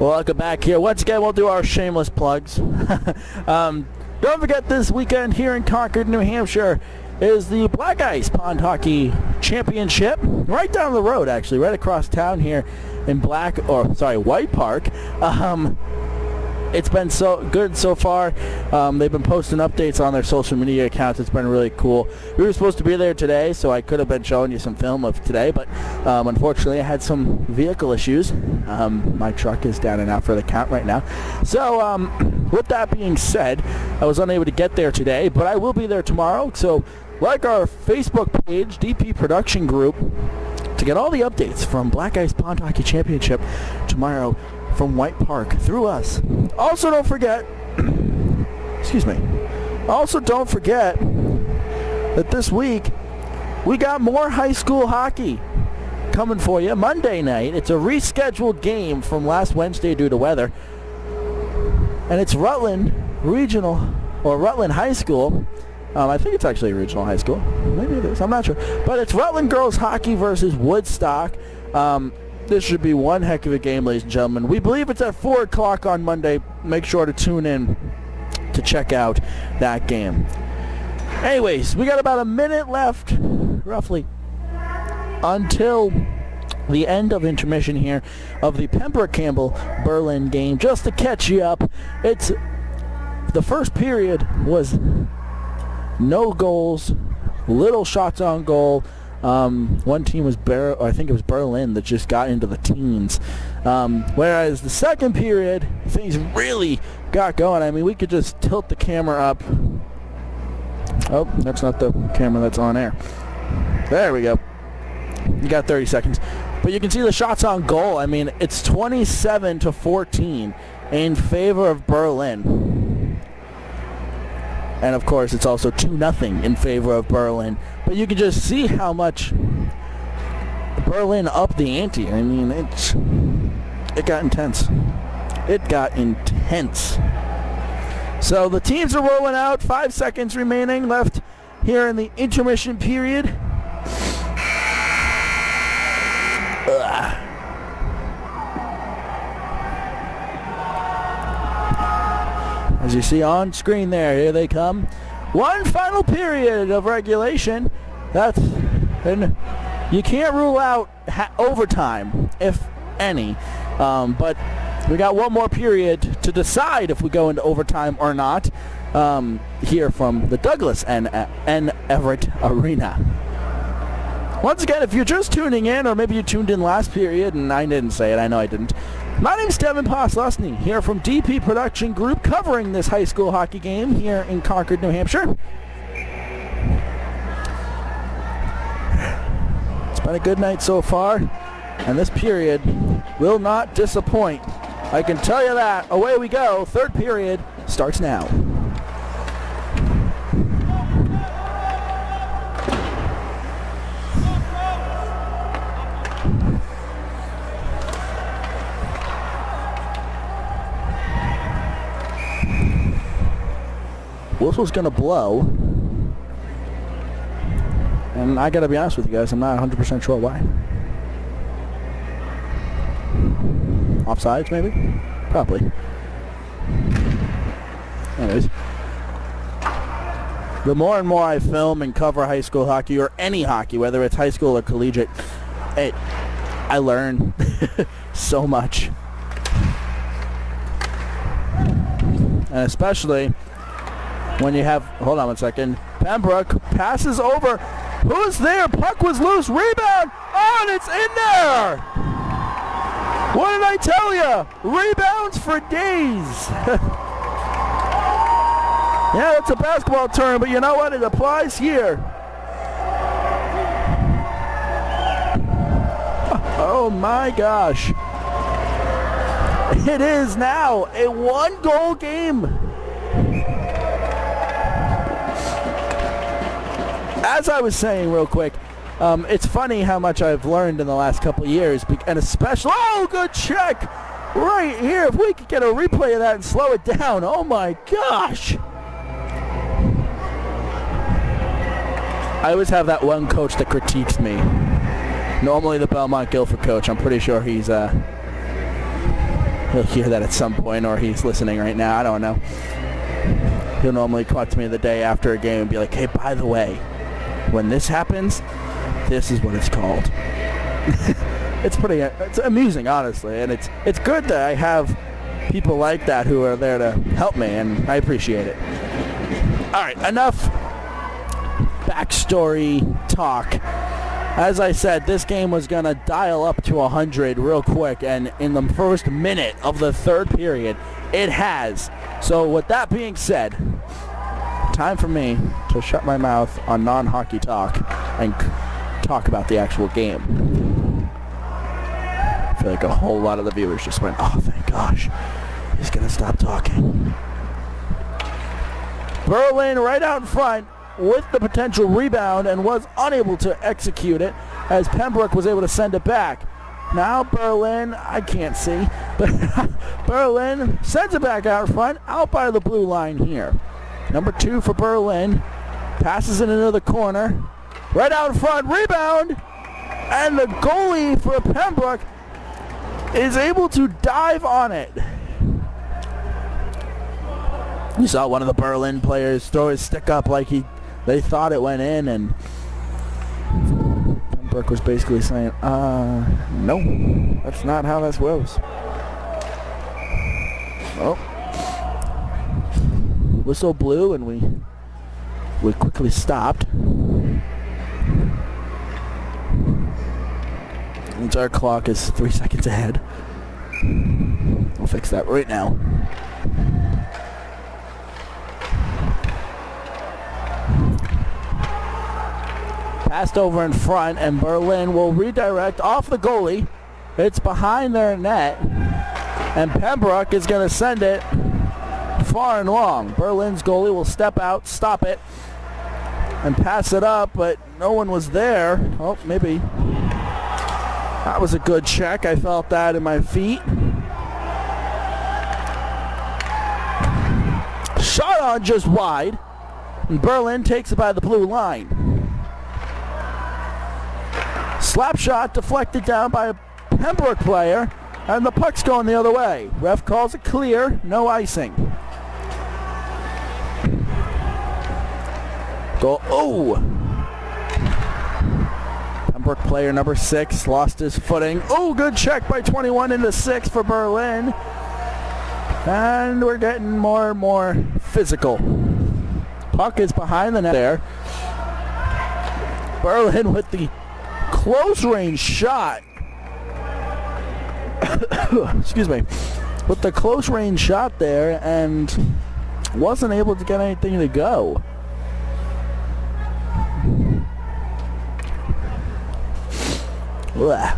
Welcome back here. Once again, we'll do our shameless plugs. Don't forget, this weekend here in Concord, New Hampshire, is the Black Ice Pond Hockey Championship. Right down the road, actually, right across town here in White Park. It's been so good so far. They've been posting updates on their social media accounts. It's been really cool. We were supposed to be there today, so I could have been showing you some film of today, but unfortunately I had some vehicle issues. My truck is down and out for the count right now. So with that being said, I was unable to get there today, but I will be there tomorrow. So like our Facebook page, DP Production Group, to get all the updates from Black Ice Pond Hockey Championship tomorrow from White Park through us. Also don't forget, don't forget that this week we got more high school hockey coming for you. Monday night, it's a rescheduled game from last Wednesday due to weather. And it's Rutland Regional, or Rutland High School. I think it's actually a regional high school. Maybe it is, I'm not sure. But it's Rutland Girls Hockey versus Woodstock. This should be one heck of a game, ladies and gentlemen. We believe it's at 4 o'clock on Monday. Make sure to tune in to check out that game. Anyways, we got about a minute left, roughly, until the end of intermission here of the Pembroke-Campbell Berlin game. Just to catch you up, the first period was no goals, little shots on goal. One team was I think it was Berlin that just got into the teens. Whereas the second period, things really got going. I mean, we could just tilt the camera up. Oh, that's not the camera that's on air. There we go. You got 30 seconds. But you can see the shots on goal. I mean, it's 27-14 in favor of Berlin. And of course, it's also 2-0 in favor of Berlin. But you can just see how much Berlin upped the ante. I mean, it got intense. It got intense. So the teams are rolling out. 5 seconds remaining left here in the intermission period. As you see on screen there, here they come. One final period of regulation. And you can't rule out overtime, if any. But we got one more period to decide if we go into overtime or not here from the Douglas N. Everett Arena. Once again, if you're just tuning in, or maybe you tuned in last period and I didn't say it, I know I didn't. My name's Devin Poslosny, here from DP Production Group, covering this high school hockey game here in Concord, New Hampshire. It's been a good night so far, and this period will not disappoint. I can tell you that. Away we go. Third period starts now. Whistle's gonna blow, and I gotta be honest with you guys, I'm not 100% sure why. Offsides, maybe? Probably. Anyways, the more and more I film and cover high school hockey, or any hockey, whether it's high school or collegiate, I learn so much. And especially when you have, hold on one second, Pembroke passes over. Who's there? Puck was loose. Rebound. Oh, and it's in there. What did I tell you? Rebounds for days. Yeah, it's a basketball term, but you know what? It applies here. Oh my gosh. It is now a one-goal game. As I was saying real quick, it's funny how much I've learned in the last couple of years, and especially, oh, good check right here. If we could get a replay of that and slow it down, oh my gosh. I always have that one coach that critiques me. Normally the Belmont Guilford coach. I'm pretty sure he's He'll hear that at some point, or he's listening right now. I don't know. He'll normally come up to me the day after a game and be like, hey, by the way, when this happens, this is what it's called. It's amusing, honestly, and it's good that I have people like that who are there to help me, and I appreciate it. All right, enough backstory talk. As I said, this game was going to dial up to 100 real quick, and in the first minute of the third period, it has. So with that being said, time for me to shut my mouth on non-hockey talk and talk about the actual game. I feel like a whole lot of the viewers just went, oh, thank gosh, he's going to stop talking. Berlin right out in front with the potential rebound and was unable to execute it as Pembroke was able to send it back. Now Berlin, I can't see, but Berlin sends it back out front, out by the blue line here. Number 2 for Berlin, passes it into the corner, right out in front, rebound, and the goalie for Pembroke is able to dive on it. You saw one of the Berlin players throw his stick up like they thought it went in, and Pembroke was basically saying, no, that's not how this goes. Well, whistle blew, and we quickly stopped. Means our clock is 3 seconds ahead. I'll fix that right now. Passed over in front, and Berlin will redirect off the goalie. It's behind their net, and Pembroke is going to send it far and long. Berlin's goalie will step out, stop it, and pass it up, but no one was there. Oh, maybe. That was a good check. I felt that in my feet. Shot on just wide, and Berlin takes it by the blue line. Slap shot deflected down by a Pembroke player, and the puck's going the other way. Ref calls it clear, no icing. Goal. Oh! Pembroke player number 6 lost his footing. Oh, good check by 21 into 6 for Berlin. And we're getting more and more physical. Puck is behind the net there. Berlin with the close range shot. Excuse me. With the close range shot there, and wasn't able to get anything to go. Ugh.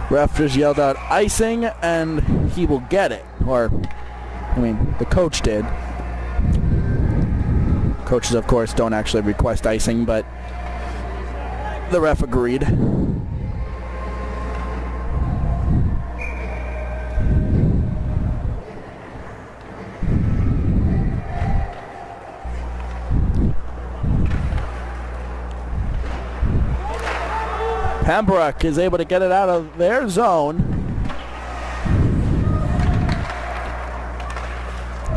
Ref just yelled out icing, and he will get it. Or, I mean, the coach did. Coaches, of course, don't actually request icing, but the ref agreed. Pembroke is able to get it out of their zone.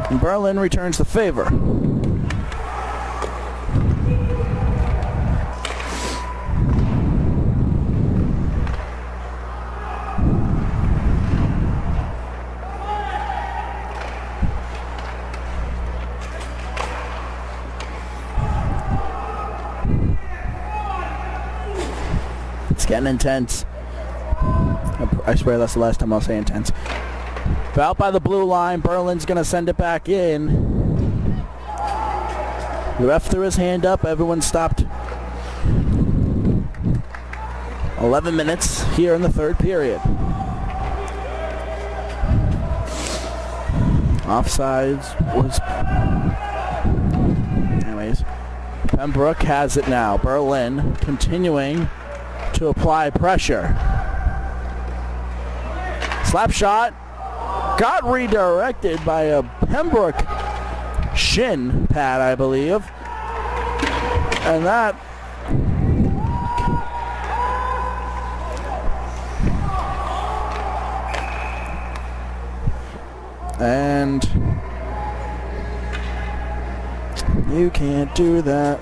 And Berlin returns the favor. Getting intense. I swear that's the last time I'll say intense. Out by the blue line, Berlin's going to send it back in. The ref threw his hand up. Everyone stopped. 11 minutes here in the third period. Offsides was... Anyways, Pembroke has it now. Berlin continuing to apply pressure. Slap shot got redirected by a Pembroke shin pad, I believe. And that and you can't do that.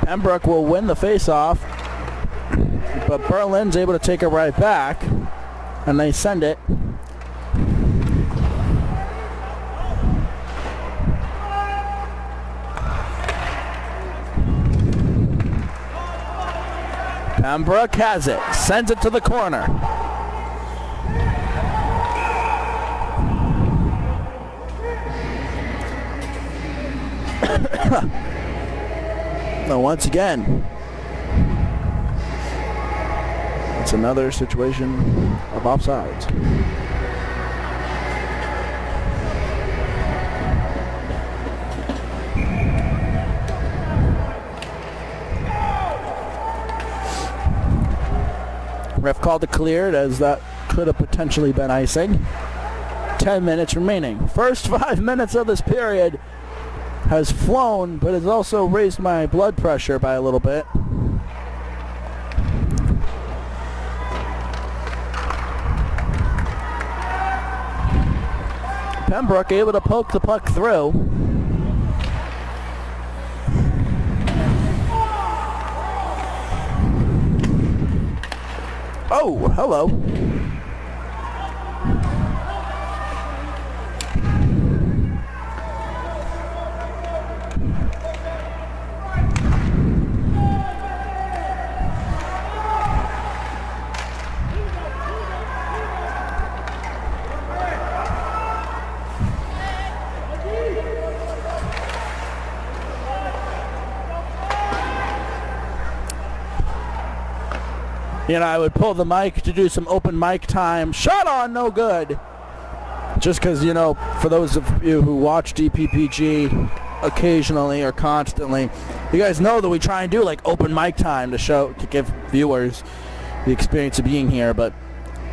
Pembroke will win the face-off, but Berlin's able to take it right back, and they send it. Pembroke has it, sends it to the corner. Now once again, it's another situation of offsides. Ref called it cleared, as that could have potentially been icing. 10 minutes remaining. First 5 minutes of this period has flown, but has also raised my blood pressure by a little bit. Pembroke able to poke the puck through. Oh, hello. You know, I would pull the mic to do some open mic time. Shot on, no good. Just because, you know, for those of you who watch DPPG occasionally or constantly, you guys know that we try and do like open mic time to give viewers the experience of being here. But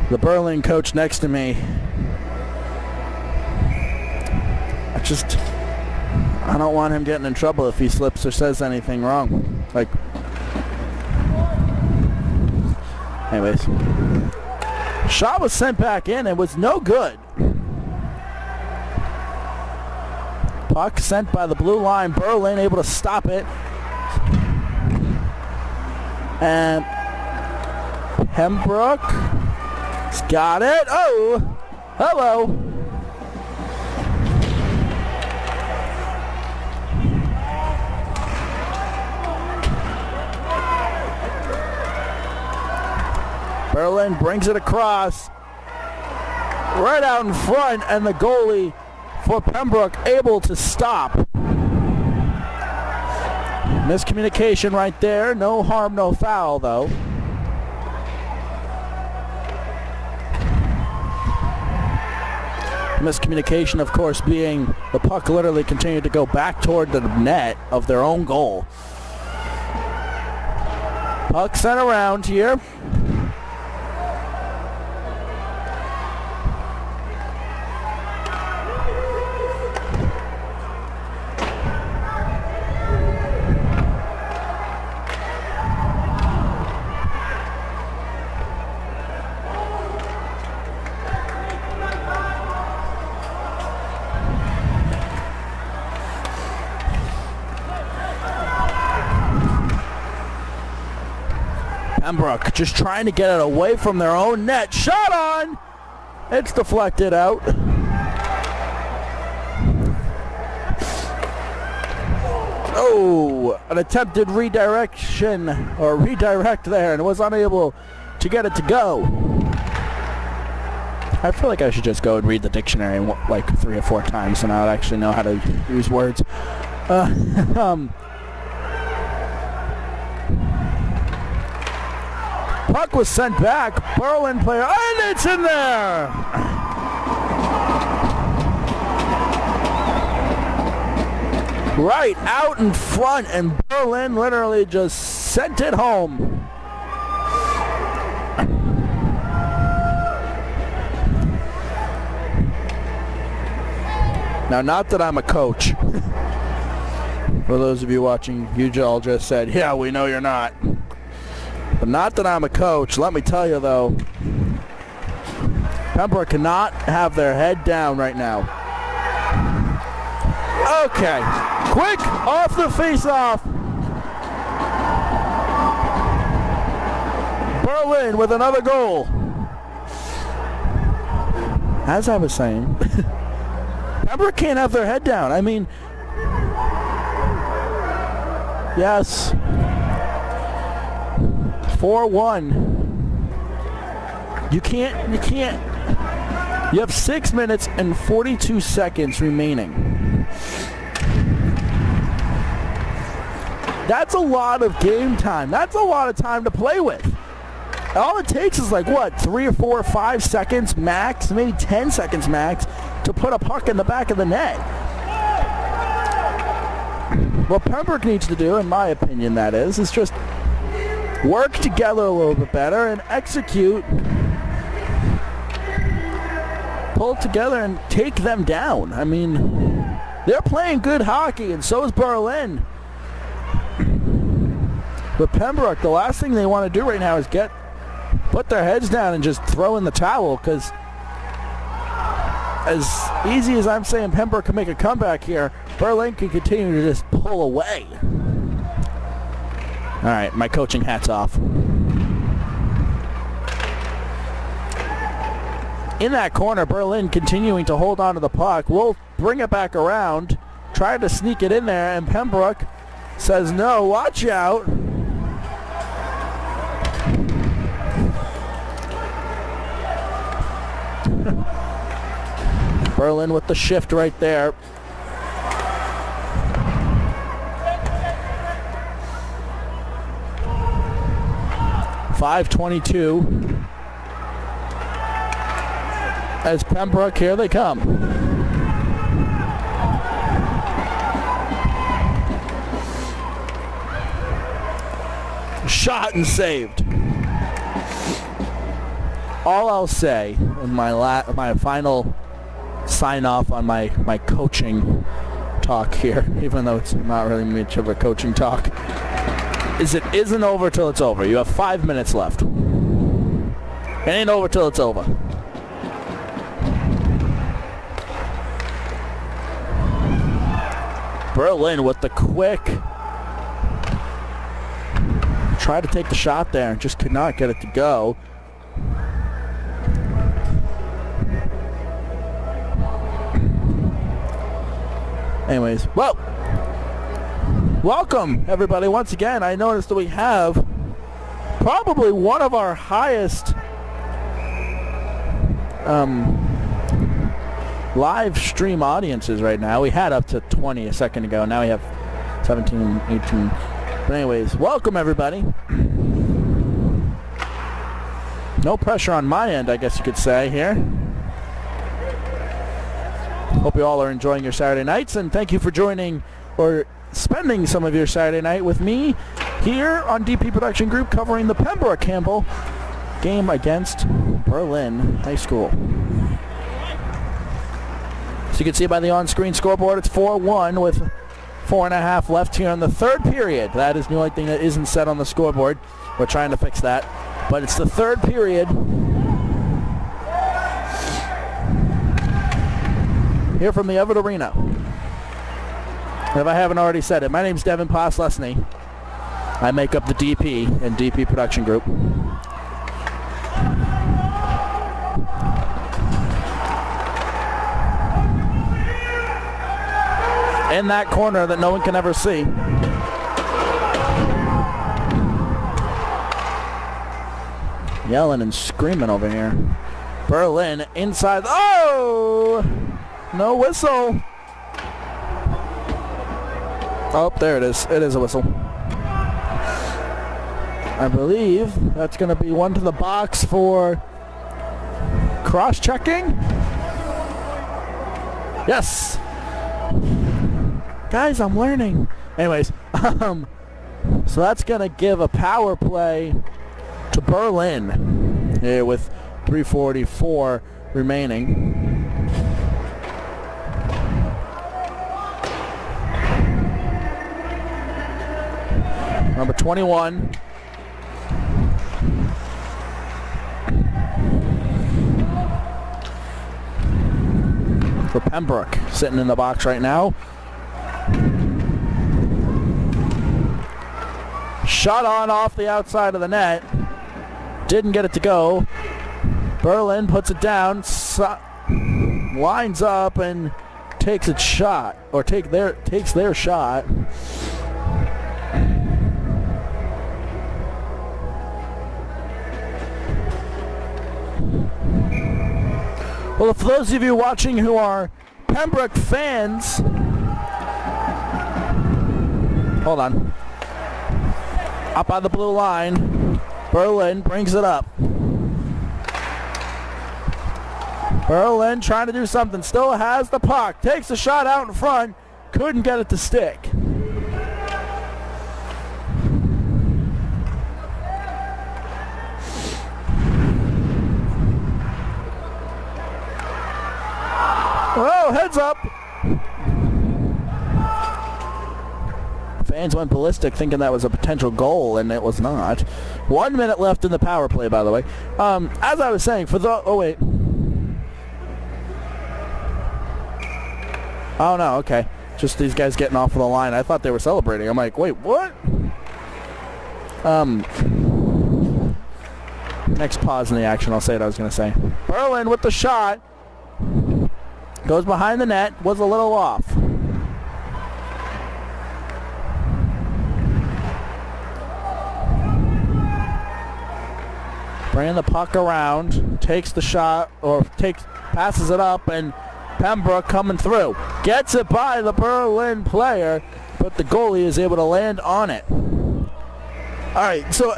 the Berlin coach next to me, I don't want him getting in trouble if he slips or says anything wrong. Like, anyways, shot was sent back in and was no good. Puck sent by the blue line. Berlin able to stop it. And Pembroke's got it. Oh, hello. Berlin brings it across, right out in front, and the goalie for Pembroke able to stop. Miscommunication right there. No harm, no foul, though. Miscommunication, of course, being the puck literally continued to go back toward the net of their own goal. Puck sent around here. Pembroke just trying to get it away from their own net. Shot on! It's deflected out. Oh, an attempted redirection, or redirect there, and was unable to get it to go. I feel like I should just go and read the dictionary like 3 or 4 times, and I would actually know how to use words. Puck was sent back. Berlin player, and it's in there! right out in front, and Berlin literally just sent it home. Now, not that I'm a coach. For those of you watching, you all just said, yeah, we know you're not. But not that I'm a coach. Let me tell you, though, Pembroke cannot have their head down right now. Okay, quick, off the face-off. Berlin with another goal. As I was saying, Pembroke can't have their head down. I mean, yes, 4-1. You can't. You have 6 minutes and 42 seconds remaining. That's a lot of game time. That's a lot of time to play with. All it takes is like, what, 3 or 4 or 5 seconds max, maybe 10 seconds max, to put a puck in the back of the net. What Pembroke needs to do, in my opinion, that is just work together a little bit better and execute, pull it together and take them down. I mean, they're playing good hockey, and so is Berlin. But Pembroke, the last thing they want to do right now is put their heads down and just throw in the towel, because as easy as I'm saying Pembroke can make a comeback here, Berlin can continue to just pull away. All right, my coaching hat's off. In that corner, Berlin continuing to hold on to the puck. We'll bring it back around, try to sneak it in there, and Pembroke says, no, watch out. Berlin with the shift right there. .522 as Pembroke, here they come. Shot and saved. All I'll say in my final sign off on my coaching talk here, even though it's not really much of a coaching talk, is it isn't over till it's over. You have 5 minutes left. It ain't over till it's over. Berlin with the quick. Tried to take the shot there and just could not get it to go. Anyways, well, welcome everybody once again. I noticed that we have probably one of our highest live stream audiences right now. We had up to 20 a second ago. Now we have 17, 18. But anyways, welcome everybody. No pressure on my end, I guess you could say here. Hope you all are enjoying your Saturday nights, and thank you for joining or spending some of your Saturday night with me here on DP Production Group, covering the Pembroke-Campbell game against Berlin High School. So you can see by the on-screen scoreboard, it's 4-1 with 4.5 left here in the third period. That is the only thing that isn't set on the scoreboard. We're trying to fix that, but it's the third period. Here from the Everett Arena. If I haven't already said it, my name's Devin Poslesny. I make up the DP and DP Production Group. In that corner that no one can ever see. Yelling and screaming over here. Berlin inside. Oh! No whistle. Oh, there it is. It is a whistle. I believe that's going to be one to the box for cross-checking. Yes. Guys, I'm learning. Anyways, so that's going to give a power play to Berlin here with 3:44 remaining. Number 21. For Pembroke, sitting in the box right now. Shot on off the outside of the net. Didn't get it to go. Berlin puts it down, lines up and takes its shot, or takes their shot. Well, for those of you watching who are Pembroke fans, hold on. Up by the blue line, Berlin brings it up. Berlin trying to do something, still has the puck, takes a shot out in front, couldn't get it to stick. Oh, heads up. Fans went ballistic thinking that was a potential goal, and it was not. 1 minute left in the power play, by the way. As I was saying, oh, wait. Oh, no, okay. Just these guys getting off of the line. I thought they were celebrating. I'm like, wait, what? Next pause in the action, I'll say what I was going to say. Berlin with the shot. Goes behind the net, was a little off. Bringing the puck around, takes the shot, or passes it up, and Pembroke coming through. Gets it by the Berlin player, but the goalie is able to land on it. All right, so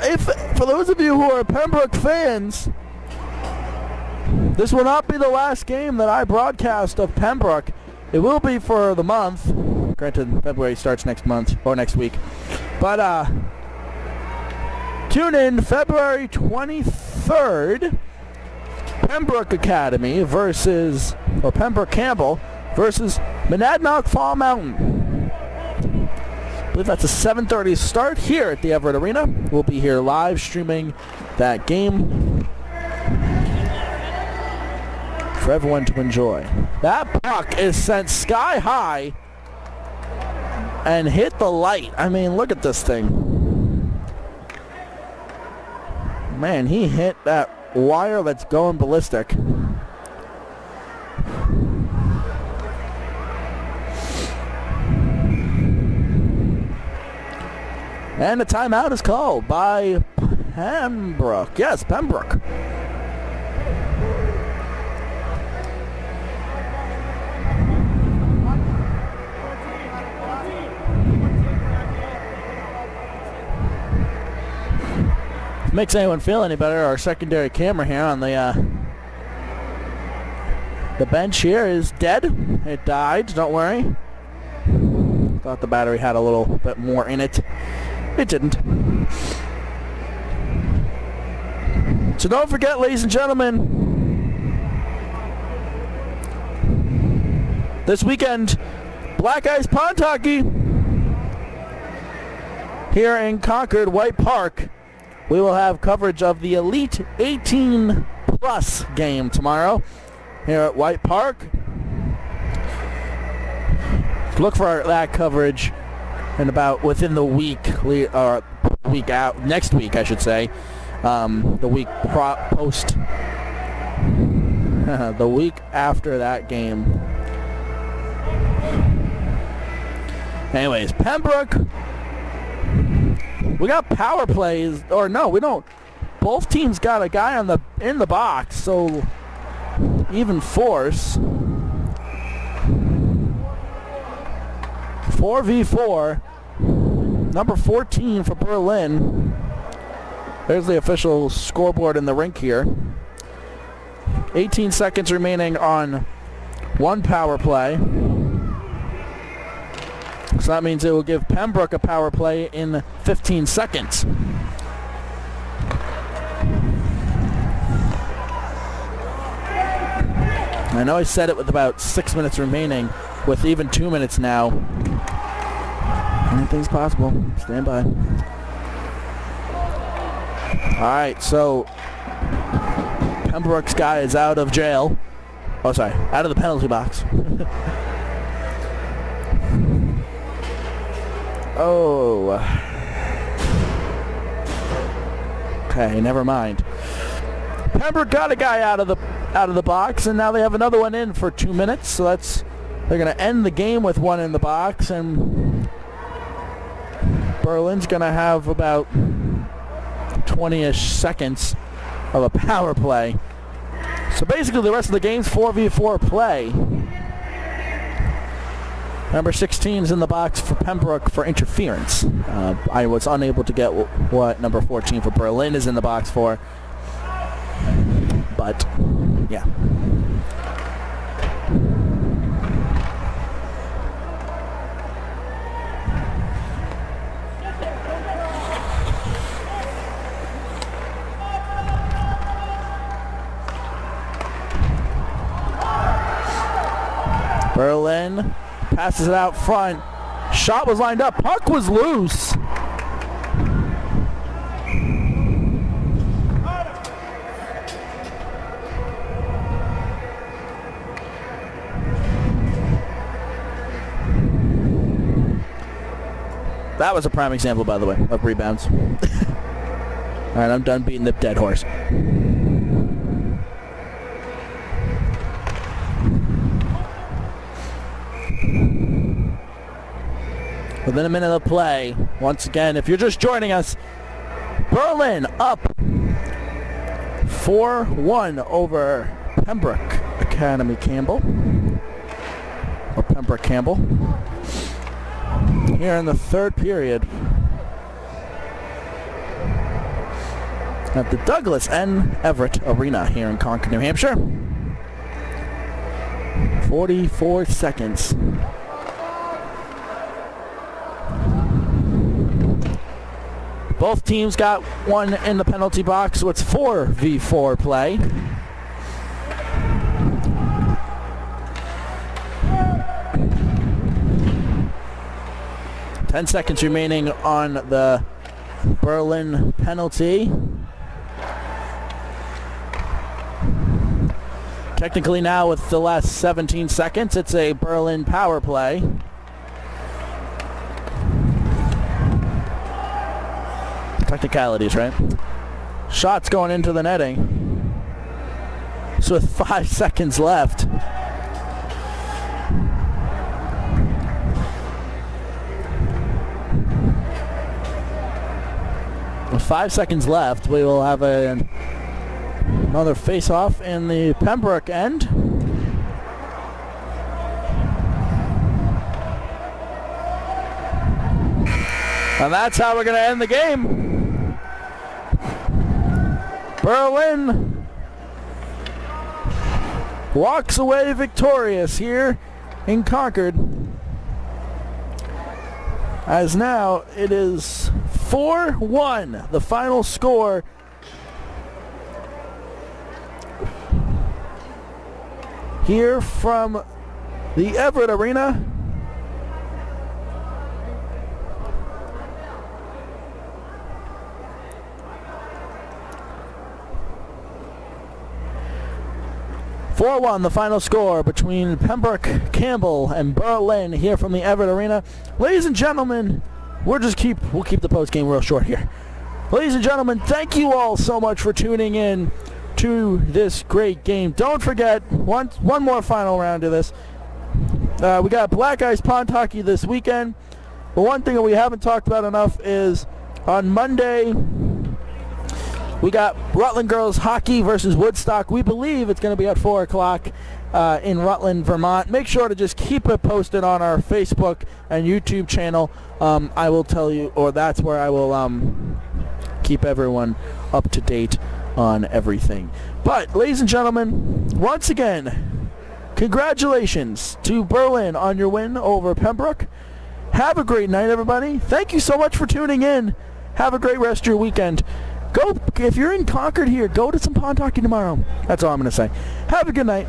for those of you who are Pembroke fans, this will not be the last game that I broadcast of Pembroke. It will be for the month. Granted, February starts next month, or next week. But tune in February 23rd. Pembroke Academy versus, or Pembroke-Campbell versus Monadnock Fall Mountain. I believe that's a 7:30 start here at the Everett Arena. We'll be here live streaming that game for everyone to enjoy. That puck is sent sky high and hit the light. I mean, look at this thing. Man, he hit that wire that's going ballistic. And a timeout is called by Pembroke. Yes, Pembroke. Makes anyone feel any better, our secondary camera here on the bench here is dead. It died, don't worry. Thought the battery had a little bit more in it. It didn't. So don't forget, ladies and gentlemen, this weekend, Black Ice Pond Hockey here in Concord, White Park. We will have coverage of the Elite 18 Plus game tomorrow here at White Park. Look for that coverage in about within the week, or week out, next week I should say, the week post, the week after that game. Anyways, Pembroke. We got power plays, or no, we don't. Both teams got a guy in the box, so even force. 4v4. Number 14 for Berlin. There's the official scoreboard in the rink here. 18 seconds remaining on one power play. So that means it will give Pembroke a power play in 15 seconds. I know I said it with about 6 minutes remaining. With even 2 minutes now, anything's possible. Stand by. All right, so Pembroke's guy is out of jail. Oh, sorry, out of the penalty box. Oh. Okay, never mind. Pembroke got a guy out of the box, and now they have another one in for 2 minutes. So they're going to end the game with one in the box, and Berlin's going to have about 20-ish seconds of a power play. So basically the rest of the game's 4v4 play. Number 16 is in the box for Pembroke for interference. I was unable to get what number 14 for Berlin is in the box for. But, yeah. Berlin passes it out front. Shot was lined up. Puck was loose. That was a prime example, by the way, of rebounds. All right, I'm done beating the dead horse. Within a minute of play, once again, if you're just joining us, Berlin up 4-1 over Pembroke-Campbell, or Pembroke-Campbell, here in the third period at the Douglas N. Everett Arena here in Concord, New Hampshire. 44 seconds. Both teams got one in the penalty box, so it's 4v4 play. Ten seconds remaining on the Berlin penalty. Technically now with the last 17 seconds, it's a Berlin power play. Technicalities, right? Shots going into the netting. So with 5 seconds left. With 5 seconds left, we will have another face-off in the Pembroke end. And that's how we're going to end the game. Berlin walks away victorious here in Concord. As now it is 4-1, the final score. Here from the Everett Arena. The final score between Pembroke-Campbell and Berlin here from the Everett Arena. Ladies and gentlemen, we'll keep the post game real short here. Ladies and gentlemen, thank you all so much for tuning in to this great game. Don't forget one more final round of this. We got Black Ice Pond Hockey this weekend. But one thing that we haven't talked about enough is on Monday, we got Rutland Girls Hockey versus Woodstock. We believe it's going to be at 4 o'clock in Rutland, Vermont. Make sure to just keep it posted on our Facebook and YouTube channel. I will tell you, or that's where I will keep everyone up to date on everything. But, ladies and gentlemen, once again, congratulations to Berlin on your win over Pembroke. Have a great night, everybody. Thank you so much for tuning in. Have a great rest of your weekend. Go, if you're in Concord here, go to some pond hockey tomorrow. That's all I'm going to say. Have a good night.